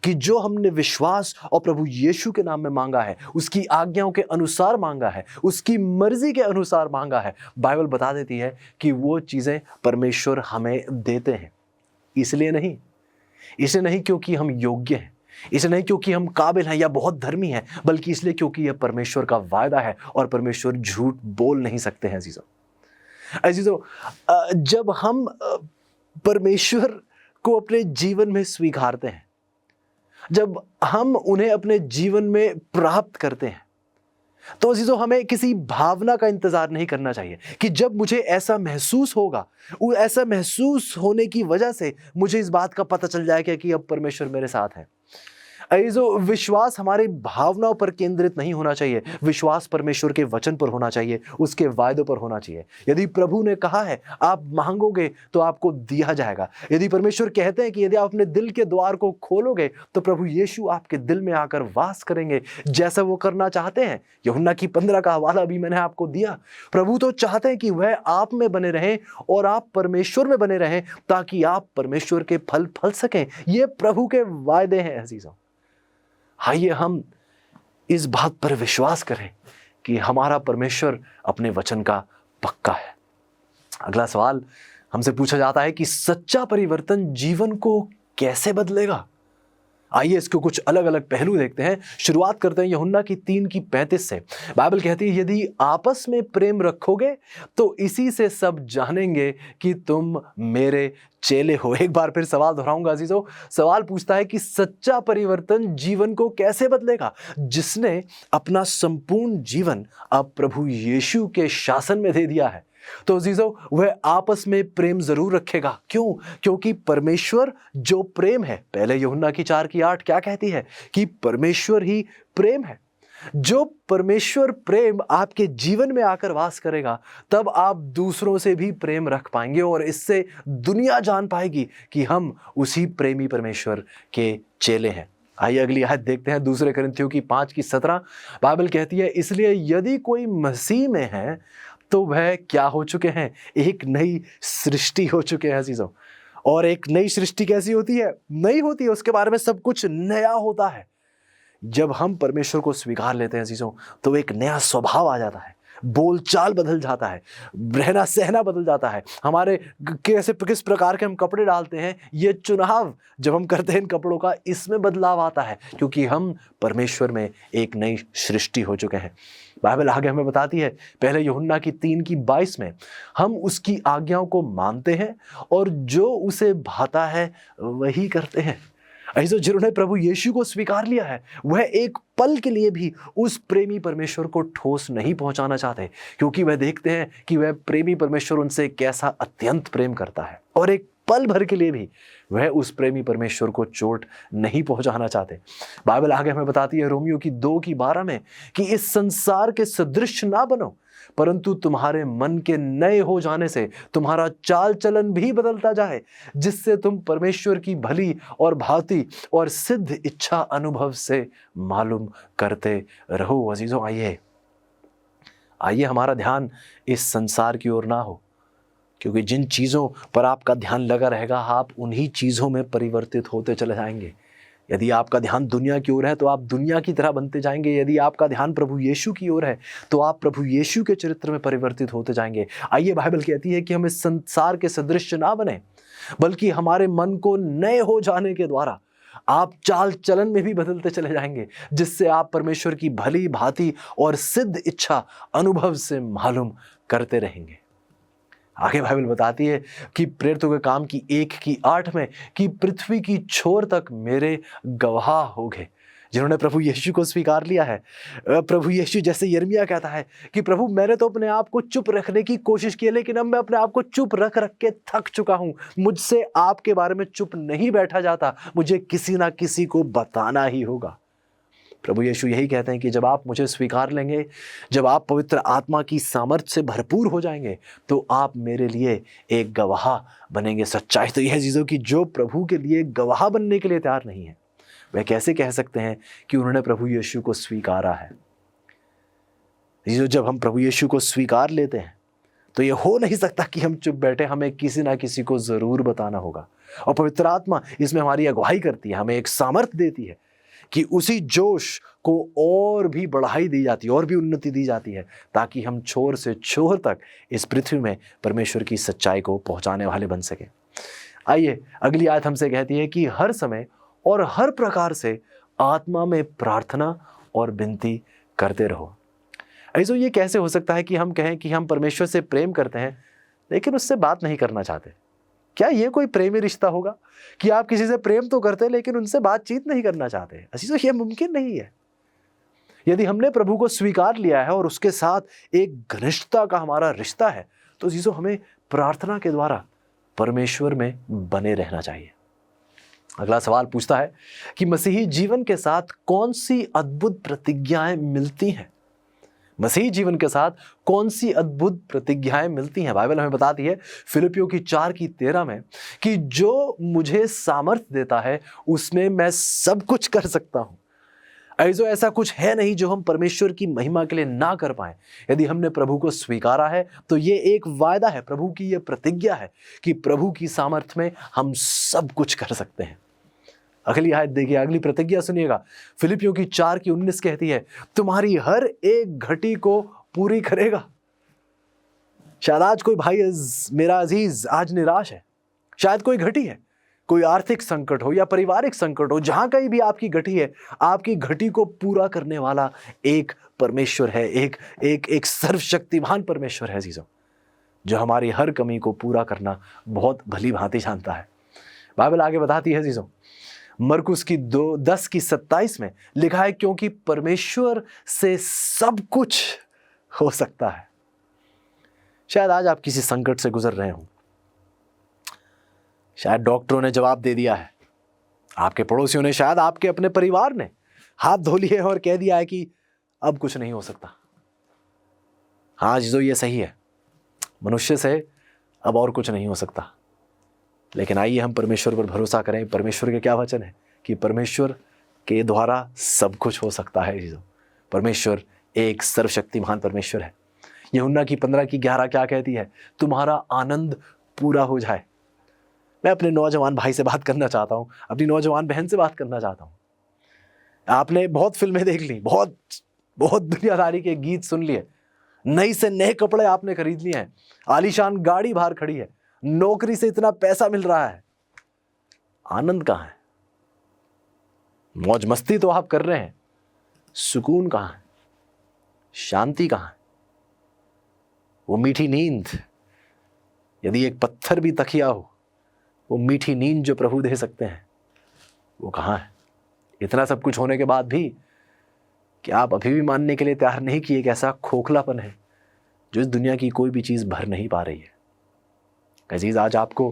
कि जो हमने विश्वास और प्रभु यीशु के नाम में मांगा है, उसकी आज्ञाओं के अनुसार मांगा है, उसकी मर्जी के अनुसार मांगा है, बाइबल बता देती है कि वो चीजें परमेश्वर हमें देते हैं। इसलिए नहीं क्योंकि हम योग्य हैं, इसलिए नहीं क्योंकि हम काबिल हैं या बहुत धर्मी हैं, बल्कि इसलिए क्योंकि यह परमेश्वर का वायदा है और परमेश्वर झूठ बोल नहीं सकते हैं। अजीजों, जब हम परमेश्वर को अपने जीवन में स्वीकारते हैं, जब हम उन्हें अपने जीवन में प्राप्त करते हैं, तो अजीजों हमें किसी भावना का इंतजार नहीं करना चाहिए कि जब मुझे ऐसा महसूस होगा, ऐसा महसूस होने की वजह से मुझे इस बात का पता चल जाएगा कि अब परमेश्वर मेरे साथ है। अजीजों, विश्वास हमारी भावनाओं पर केंद्रित नहीं होना चाहिए, विश्वास परमेश्वर के वचन पर होना चाहिए, उसके वायदों पर होना चाहिए। यदि प्रभु ने कहा है आप मांगोगे तो आपको दिया जाएगा, यदि परमेश्वर कहते हैं कि यदि आप अपने दिल के द्वार को खोलोगे तो प्रभु यीशु आपके दिल में आकर वास करेंगे, जैसा वो करना चाहते हैं। यूहन्ना की 15 का हवाला भी मैंने आपको दिया। प्रभु तो चाहते हैं कि वह आप में बने रहें और आप परमेश्वर में बने रहें, ताकि आप परमेश्वर के फल फल सकें। ये प्रभु के वायदे हैं। अजीजों, आइए हम इस बात पर विश्वास करें कि हमारा परमेश्वर अपने वचन का पक्का है। अगला सवाल हमसे पूछा जाता है कि सच्चा परिवर्तन जीवन को कैसे बदलेगा? आइए इसको कुछ अलग अलग पहलू देखते हैं। शुरुआत करते हैं यूहन्ना की 3:35 से। बाइबल कहती है, यदि आपस में प्रेम रखोगे तो इसी से सब जानेंगे कि तुम मेरे चेले हो। एक बार फिर सवाल दोहराऊंगा अजीजों। सवाल पूछता है कि सच्चा परिवर्तन जीवन को कैसे बदलेगा? जिसने अपना संपूर्ण जीवन अब प्रभु यीशु के शासन में दे दिया है, तो अजीजों वह आपस में प्रेम जरूर रखेगा। क्यों? क्योंकि परमेश्वर जो प्रेम है, पहले यूहन्ना की 4:8 क्या कहती है कि परमेश्वर ही प्रेम है। जो परमेश्वर प्रेम आपके जीवन में आकर वास करेगा, तब आप दूसरों से भी प्रेम रख पाएंगे और इससे दुनिया जान पाएगी कि हम उसी प्रेमी परमेश्वर के चेले हैं। आइए अगली आयत देखते हैं, 2 कुरिन्थियों की 5:17। बाइबल कहती है, इसलिए यदि कोई मसीह में है तो वह क्या हो चुके हैं? एक नई सृष्टि हो चुके हैं अजीजों। और एक नई सृष्टि कैसी होती है? नई होती है, उसके बारे में सब कुछ नया होता है। जब हम परमेश्वर को स्वीकार लेते हैं अजीजों, तो एक नया स्वभाव आ जाता है, बोलचाल बदल जाता है, रहना सहना बदल जाता है, हमारे किस प्रकार के हम कपड़े डालते हैं, ये चुनाव जब हम करते हैं इन कपड़ों का, इसमें बदलाव आता है, क्योंकि हम परमेश्वर में एक नई सृष्टि हो चुके हैं। बाइबल आगे हमें बताती है, पहले यूहन्ना की 3:22 में, हम उसकी आज्ञाओं को मानते हैं और जो उसे भाता है वही करते हैं। ऐसे जिन्होंने प्रभु यीशु को स्वीकार लिया है, वह एक पल के लिए भी उस प्रेमी परमेश्वर को ठोस नहीं पहुंचाना चाहते, क्योंकि वह देखते हैं कि वह प्रेमी परमेश्वर उनसे कैसा अत्यंत प्रेम करता है, और एक पल भर के लिए भी वह उस प्रेमी परमेश्वर को चोट नहीं पहुंचाना चाहते। बाइबल आगे हमें बताती है रोमियो की 2:12 में कि इस संसार के सदृश ना बनो, परंतु तुम्हारे मन के नए हो जाने से तुम्हारा चाल चलन भी बदलता जाए, जिससे तुम परमेश्वर की भली और भांति और सिद्ध इच्छा अनुभव से मालूम करते रहो। अजीजों, आइए आइए हमारा ध्यान इस संसार की ओर ना हो, क्योंकि जिन चीज़ों पर आपका ध्यान लगा रहेगा आप उन्हीं चीज़ों में परिवर्तित होते चले जाएंगे। यदि आपका ध्यान दुनिया की ओर है तो आप दुनिया की तरह बनते जाएंगे। यदि आपका ध्यान प्रभु यीशु की ओर है तो आप प्रभु यीशु के चरित्र में परिवर्तित होते जाएंगे। आइए बाइबल कहती है कि हम इस संसार के सदृश्य ना बने, बल्कि हमारे मन को नए हो जाने के द्वारा आप चाल चलन में भी बदलते चले जाएंगे, जिससे आप परमेश्वर की भली भांति और सिद्ध इच्छा अनुभव से मालूम करते रहेंगे। आगे बाइबल बताती है कि प्रेरितों के काम की 1:8 में कि पृथ्वी की छोर तक मेरे गवाह होंगे जिन्होंने प्रभु यीशु को स्वीकार लिया है। प्रभु यीशु जैसे यिर्मयाह कहता है कि प्रभु मैंने तो अपने आप को चुप रखने की कोशिश की, लेकिन अब मैं अपने आप को चुप रख रख के थक चुका हूं। मुझसे आपके बारे में चुप नहीं बैठा जाता, मुझे किसी ना किसी को बताना ही होगा। प्रभु यीशु यही कहते हैं कि जब आप मुझे स्वीकार लेंगे, जब आप पवित्र आत्मा की सामर्थ्य से भरपूर हो जाएंगे, तो आप मेरे लिए एक गवाह बनेंगे। सच्चाई तो यह है चीज़ों की जो प्रभु के लिए गवाह बनने के लिए तैयार नहीं है, वह कैसे कह सकते हैं कि उन्होंने प्रभु यीशु को स्वीकारा है। जब हम प्रभु यीशु को स्वीकार लेते हैं तो ये हो नहीं सकता कि हम चुप बैठे, हमें किसी ना किसी को जरूर बताना होगा। और पवित्र आत्मा इसमें हमारी अगुवाई करती है, हमें एक सामर्थ्य देती है कि उसी जोश को और भी बढ़ाई दी जाती है, और भी उन्नति दी जाती है, ताकि हम छोर से छोर तक इस पृथ्वी में परमेश्वर की सच्चाई को पहुंचाने वाले बन सके। आइए अगली आयत हमसे कहती है कि हर समय और हर प्रकार से आत्मा में प्रार्थना और विनती करते रहो। ऐसा ये कैसे हो सकता है कि हम कहें कि हम परमेश्वर से प्रेम करते हैं लेकिन उससे बात नहीं करना चाहते? क्या ये कोई प्रेमी रिश्ता होगा कि आप किसी से प्रेम तो करते हैं लेकिन उनसे बातचीत नहीं करना चाहते? तो ये मुमकिन नहीं है। यदि हमने प्रभु को स्वीकार लिया है और उसके साथ एक घनिष्ठता का हमारा रिश्ता है, तो चीज़ों हमें प्रार्थना के द्वारा परमेश्वर में बने रहना चाहिए। अगला सवाल पूछता है कि मसीही जीवन के साथ कौन सी अद्भुत प्रतिज्ञाएं मिलती हैं? मसीही जीवन के साथ कौन सी अद्भुत प्रतिज्ञाएं मिलती हैं? बाइबल हमें बताती है फिलिपियों की 4:13 में कि जो मुझे सामर्थ्य देता है उसमें मैं सब कुछ कर सकता हूं। ऐसा कुछ है नहीं जो हम परमेश्वर की महिमा के लिए ना कर पाए। यदि हमने प्रभु को स्वीकारा है तो ये एक वायदा है, प्रभु की ये प्रतिज्ञा है कि प्रभु की सामर्थ्य में हम सब कुछ कर सकते हैं। अगली आयत देखिए, अगली प्रतिज्ञा सुनिएगा। फिलिपियों की 4:19 कहती है तुम्हारी हर एक घटी को पूरी करेगा। शायद आज कोई भाई मेरा अजीज आज निराश है, शायद कोई घटी है, कोई आर्थिक संकट हो या पारिवारिक संकट हो, जहां कहीं भी आपकी घटी है, आपकी घटी को पूरा करने वाला एक परमेश्वर है, एक सर्वशक्तिमान परमेश्वर है जीजो, जो हमारी हर कमी को पूरा करना बहुत भली भांति जानता है। बाइबल आगे बताती है जीजो, मरकुस की 10:27 में लिखा है क्योंकि परमेश्वर से सब कुछ हो सकता है। शायद आज आप किसी संकट से गुजर रहे हो, शायद डॉक्टरों ने जवाब दे दिया है, आपके पड़ोसियों ने, शायद आपके अपने परिवार ने हाथ धो लिए और कह दिया है कि अब कुछ नहीं हो सकता। हाँ जो ये सही है, मनुष्य से अब और कुछ नहीं हो सकता। लेकिन आइए हम परमेश्वर पर भरोसा करें। परमेश्वर के क्या वचन है कि परमेश्वर के द्वारा सब कुछ हो सकता है। जीजो परमेश्वर एक सर्वशक्तिमान परमेश्वर है। यूहन्ना की 15:11 क्या कहती है? तुम्हारा आनंद पूरा हो जाए। मैं अपने नौजवान भाई से बात करना चाहता हूँ, अपनी नौजवान बहन से बात करना चाहता हूँ। आपने बहुत फिल्में देख ली, बहुत दुनियादारी के गीत सुन लिए, नई से नए कपड़े आपने खरीद लिए हैं, आलीशान गाड़ी बाहर खड़ी है, नौकरी से इतना पैसा मिल रहा है, आनंद कहाँ है? मौज मस्ती तो आप कर रहे हैं, सुकून कहाँ है? शांति कहाँ है? वो मीठी नींद, यदि एक पत्थर भी तकिया हो, वो मीठी नींद जो प्रभु दे सकते हैं, वो कहाँ है? इतना सब कुछ होने के बाद भी क्या आप अभी भी मानने के लिए तैयार नहीं कि एक ऐसा खोखलापन है जो इस दुनिया की कोई भी चीज भर नहीं पा रही है? अजीज, आज आपको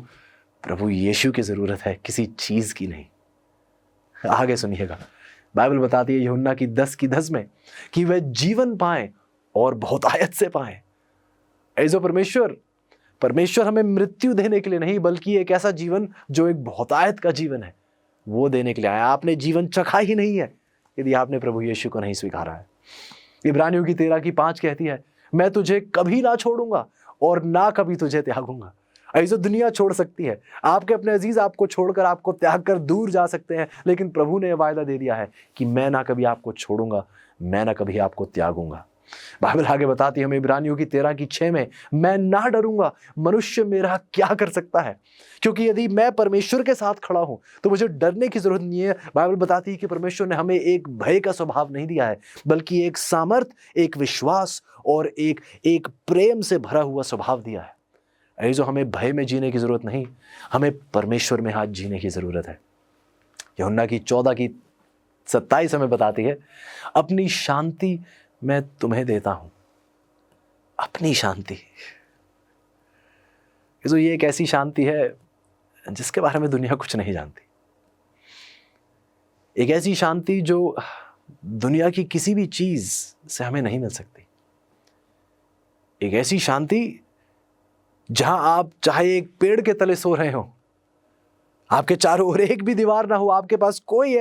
प्रभु यीशु की जरूरत है, किसी चीज की नहीं। आगे सुनिएगा, बाइबल बताती है यूहन्ना की 10:10 में कि वह जीवन पाए और बहुतायत से पाए। ऐसा परमेश्वर हमें मृत्यु देने के लिए नहीं, बल्कि एक ऐसा जीवन जो एक बहुतायत का जीवन है, वो देने के लिए आया। आपने जीवन चखा ही नहीं है यदि आपने प्रभु यीशु को नहीं स्वीकारा है। इब्रानियों की 13:5 कहती है मैं तुझे कभी ना छोड़ूंगा और ना कभी तुझे त्यागूंगा। ऐसे दुनिया छोड़ सकती है, आपके अपने अजीज आपको छोड़कर, आपको त्याग कर दूर जा सकते हैं, लेकिन प्रभु ने यह वायदा दे दिया है कि मैं ना कभी आपको छोड़ूंगा, मैं ना कभी आपको त्यागूंगा। बाइबल आगे बताती है हमें इब्रानियों की 13:6 में, मैं ना डरूंगा, मनुष्य मेरा क्या कर सकता है, क्योंकि यदि मैं परमेश्वर के साथ खड़ा हूं तो मुझे डरने की जरूरत नहीं है। बाइबल बताती है कि परमेश्वर ने हमें एक भय का स्वभाव नहीं दिया है, बल्कि एक सामर्थ, एक विश्वास और एक प्रेम से भरा हुआ स्वभाव दिया है। जो हमें भय में जीने की जरूरत नहीं, हमें परमेश्वर में हाथ जीने की जरूरत है। यूहन्ना की 14:27 हमें बताती है, अपनी शांति मैं तुम्हें देता हूं, अपनी शांति। ये एक ऐसी शांति है जिसके बारे में दुनिया कुछ नहीं जानती, एक ऐसी शांति जो दुनिया की किसी भी चीज से हमें नहीं मिल सकती, एक ऐसी शांति जहां आप चाहे एक पेड़ के तले सो रहे हो, आपके चारों ओर एक भी दीवार ना हो, आपके पास कोई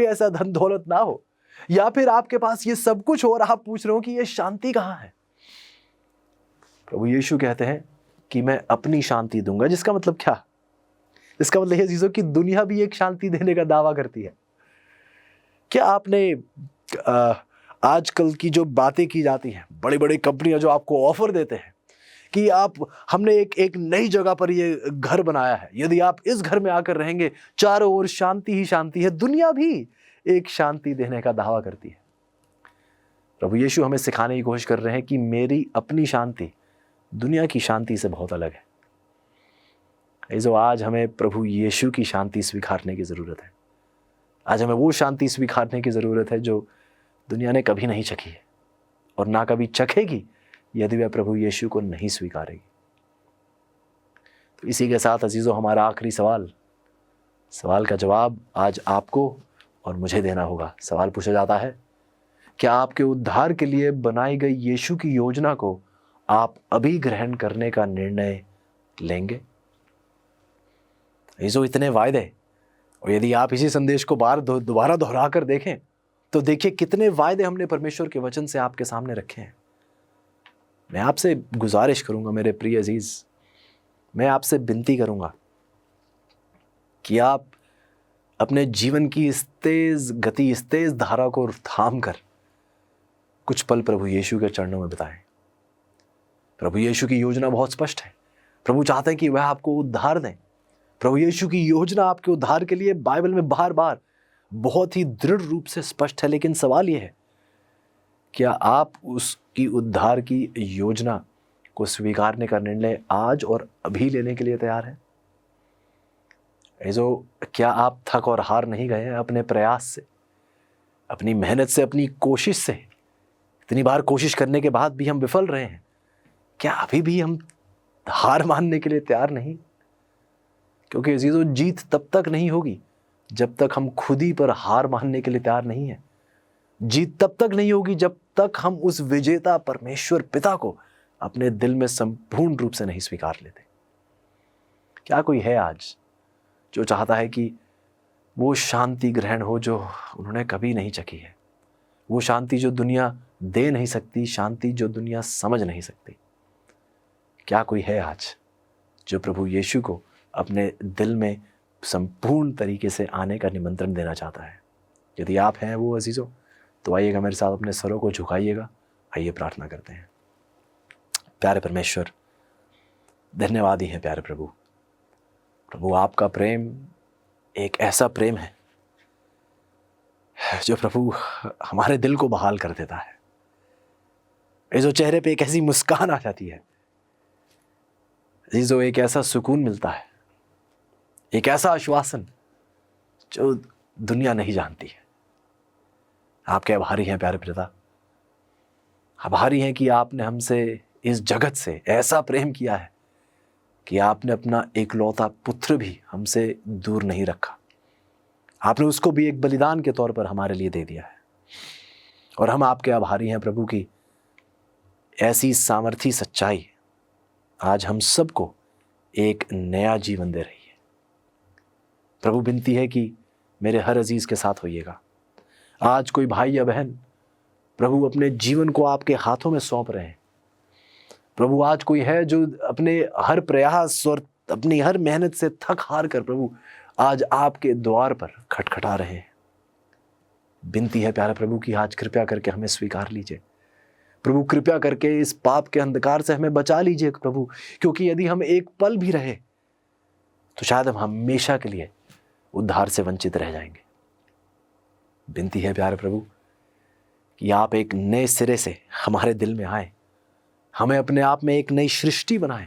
ऐसा धन दौलत ना हो, या फिर आपके पास ये सब कुछ हो और आप पूछ रहे हो कि ये शांति कहां है। प्रभु यीशु कहते हैं कि मैं अपनी शांति दूंगा। जिसका मतलब क्या? इसका मतलब है चीजों की दुनिया भी एक शांति देने का दावा करती है। क्या आपने आजकल की जो बातें की जाती हैं, बड़ी बड़ी कंपनियां जो आपको ऑफर देते हैं कि हमने एक नई जगह पर ये घर बनाया है, यदि आप इस घर में आकर रहेंगे चारों ओर शांति ही शांति है। दुनिया भी एक शांति देने का दावा करती है। प्रभु यीशु हमें सिखाने की कोशिश कर रहे हैं कि मेरी अपनी शांति दुनिया की शांति से बहुत अलग है। जो आज हमें प्रभु यीशु की शांति स्वीकारने की जरूरत है। आज हमें वो शांति स्वीकारने की जरूरत है जो दुनिया ने कभी नहीं चखी है और ना कभी चखेगी यदि वह प्रभु यीशु को नहीं स्वीकारेगी। तो इसी के साथ अजीजों, हमारा आखिरी सवाल का जवाब आज आपको और मुझे देना होगा। सवाल पूछा जाता है, क्या आपके उद्धार के लिए बनाई गई यीशु की योजना को आप अभी ग्रहण करने का निर्णय लेंगे? अजीजों, इतने वायदे, और यदि आप इसी संदेश को दोबारा दोहरा कर देखें तो देखिए कितने वायदे हमने परमेश्वर के वचन से आपके सामने रखे हैं। मैं आपसे गुजारिश करूंगा मेरे प्रिय अजीज, मैं आपसे विनती करूंगा कि आप अपने जीवन की इस तेज गति, इस तेज धारा को थाम कर कुछ पल प्रभु यीशु के चरणों में बिताएं। प्रभु यीशु की योजना बहुत स्पष्ट है। प्रभु चाहते हैं कि वह आपको उद्धार दें। प्रभु यीशु की योजना आपके उद्धार के लिए बाइबल में बार बार बहुत ही दृढ़ रूप से स्पष्ट है। लेकिन सवाल यह है, क्या आप उसकी उद्धार की योजना को स्वीकारने का निर्णय आज और अभी लेने के लिए तैयार हैं? क्या आप थक और हार नहीं गए हैं अपने प्रयास से, अपनी मेहनत से, अपनी कोशिश से? इतनी बार कोशिश करने के बाद भी हम विफल रहे हैं। क्या अभी भी हम हार मानने के लिए तैयार नहीं? क्योंकि अजीजों, जीत तब तक नहीं होगी जब तक हम खुद ही पर हार मानने के लिए तैयार नहीं है। जीत तब तक नहीं होगी जब तक हम उस विजेता परमेश्वर पिता को अपने दिल में संपूर्ण रूप से नहीं स्वीकार लेते। क्या कोई है आज जो चाहता है कि वो शांति ग्रहण हो जो उन्होंने कभी नहीं चखी है? वो शांति जो दुनिया दे नहीं सकती, शांति जो दुनिया समझ नहीं सकती। क्या कोई है आज जो प्रभु यीशु को अपने दिल में संपूर्ण तरीके से आने का निमंत्रण देना चाहता है? यदि आप हैं वो अजीजों, तो आइएगा मेरे साथ, अपने सरों को झुकाइएगा। आइए प्रार्थना करते हैं। प्यारे परमेश्वर, धन्यवाद ही है प्यारे प्रभु। प्रभु, आपका प्रेम एक ऐसा प्रेम है जो प्रभु हमारे दिल को बहाल कर देता है। जो चेहरे पे एक ऐसी मुस्कान आ जाती है, जो एक ऐसा सुकून मिलता है, एक ऐसा आश्वासन जो दुनिया नहीं जानती है। आपके आभारी हैं प्यारे पिता, आभारी हैं कि आपने हमसे, इस जगत से ऐसा प्रेम किया है कि आपने अपना एकलौता पुत्र भी हमसे दूर नहीं रखा। आपने उसको भी एक बलिदान के तौर पर हमारे लिए दे दिया है। और हम आपके आभारी हैं प्रभु की ऐसी सामर्थी सच्चाई आज हम सबको एक नया जीवन दे रही है। प्रभु, विनती है कि मेरे हर अजीज के साथ होइएगा। आज कोई भाई या बहन प्रभु अपने जीवन को आपके हाथों में सौंप रहे हैं, प्रभु आज कोई है जो अपने हर प्रयास और अपनी हर मेहनत से थक हार कर प्रभु आज आपके द्वार पर खटखटा रहे हैं। विनती है प्यारे प्रभु कि आज कृपया करके हमें स्वीकार लीजिए प्रभु, कृपया करके इस पाप के अंधकार से हमें बचा लीजिए प्रभु, क्योंकि यदि हम एक पल भी रहे तो शायद हम हमेशा के लिए उद्धार से वंचित रह जाएंगे। विनती है प्यारे प्रभु कि आप एक नए सिरे से हमारे दिल में आए, हमें अपने आप में एक नई सृष्टि बनाएं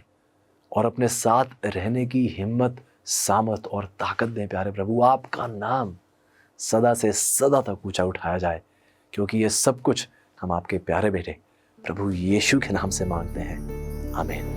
और अपने साथ रहने की हिम्मत, सामर्थ और ताकत दें प्यारे प्रभु। आपका नाम सदा से सदा तक ऊंचा उठाया जाए, क्योंकि ये सब कुछ हम आपके प्यारे बेटे प्रभु यीशु के नाम से मांगते हैं, आमीन।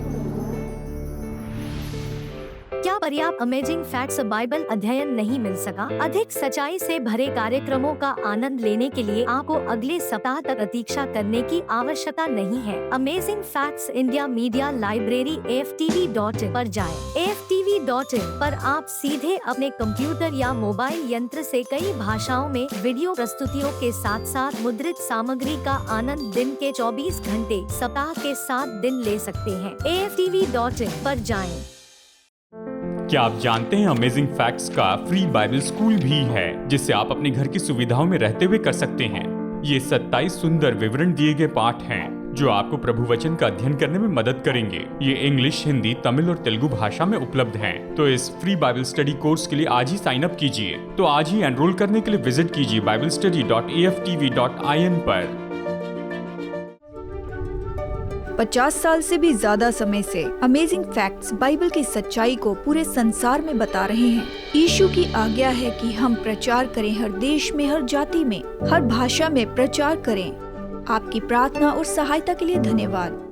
क्या पर्याप्त अमेजिंग फैक्ट्स बाइबल अध्ययन नहीं मिल सका? अधिक सच्चाई से भरे कार्यक्रमों का आनंद लेने के लिए आपको अगले सप्ताह तक प्रतीक्षा करने की आवश्यकता नहीं है। Amazing facts India media library AFTV.in पर जाएं। AFTV.in पर आप सीधे अपने कंप्यूटर या मोबाइल यंत्र से कई भाषाओं में वीडियो प्रस्तुतियों के साथ साथ मुद्रित सामग्री का आनंद दिन के 24 घंटे सप्ताह के 7 दिन ले सकते हैं। AFTV.in पर जाएं। क्या आप जानते हैं अमेजिंग फैक्ट्स का फ्री बाइबल स्कूल भी है, जिसे आप अपने घर की सुविधाओं में रहते हुए कर सकते हैं। ये 27 सुंदर विवरण दिए गए पाठ हैं जो आपको प्रभु वचन का अध्ययन करने में मदद करेंगे। ये इंग्लिश, हिंदी, तमिल और तेलुगु भाषा में उपलब्ध हैं। तो इस फ्री बाइबल स्टडी कोर्स के लिए आज ही साइन अप कीजिए। तो आज ही एनरोल करने के लिए विजिट कीजिए BibleStudy.AFTV.in पर। 50 साल से भी ज्यादा समय से अमेजिंग फैक्ट्स बाइबल की सच्चाई को पूरे संसार में बता रहे हैं। यीशु की आज्ञा है कि हम प्रचार करें, हर देश में, हर जाति में, हर भाषा में प्रचार करें। आपकी प्रार्थना और सहायता के लिए धन्यवाद।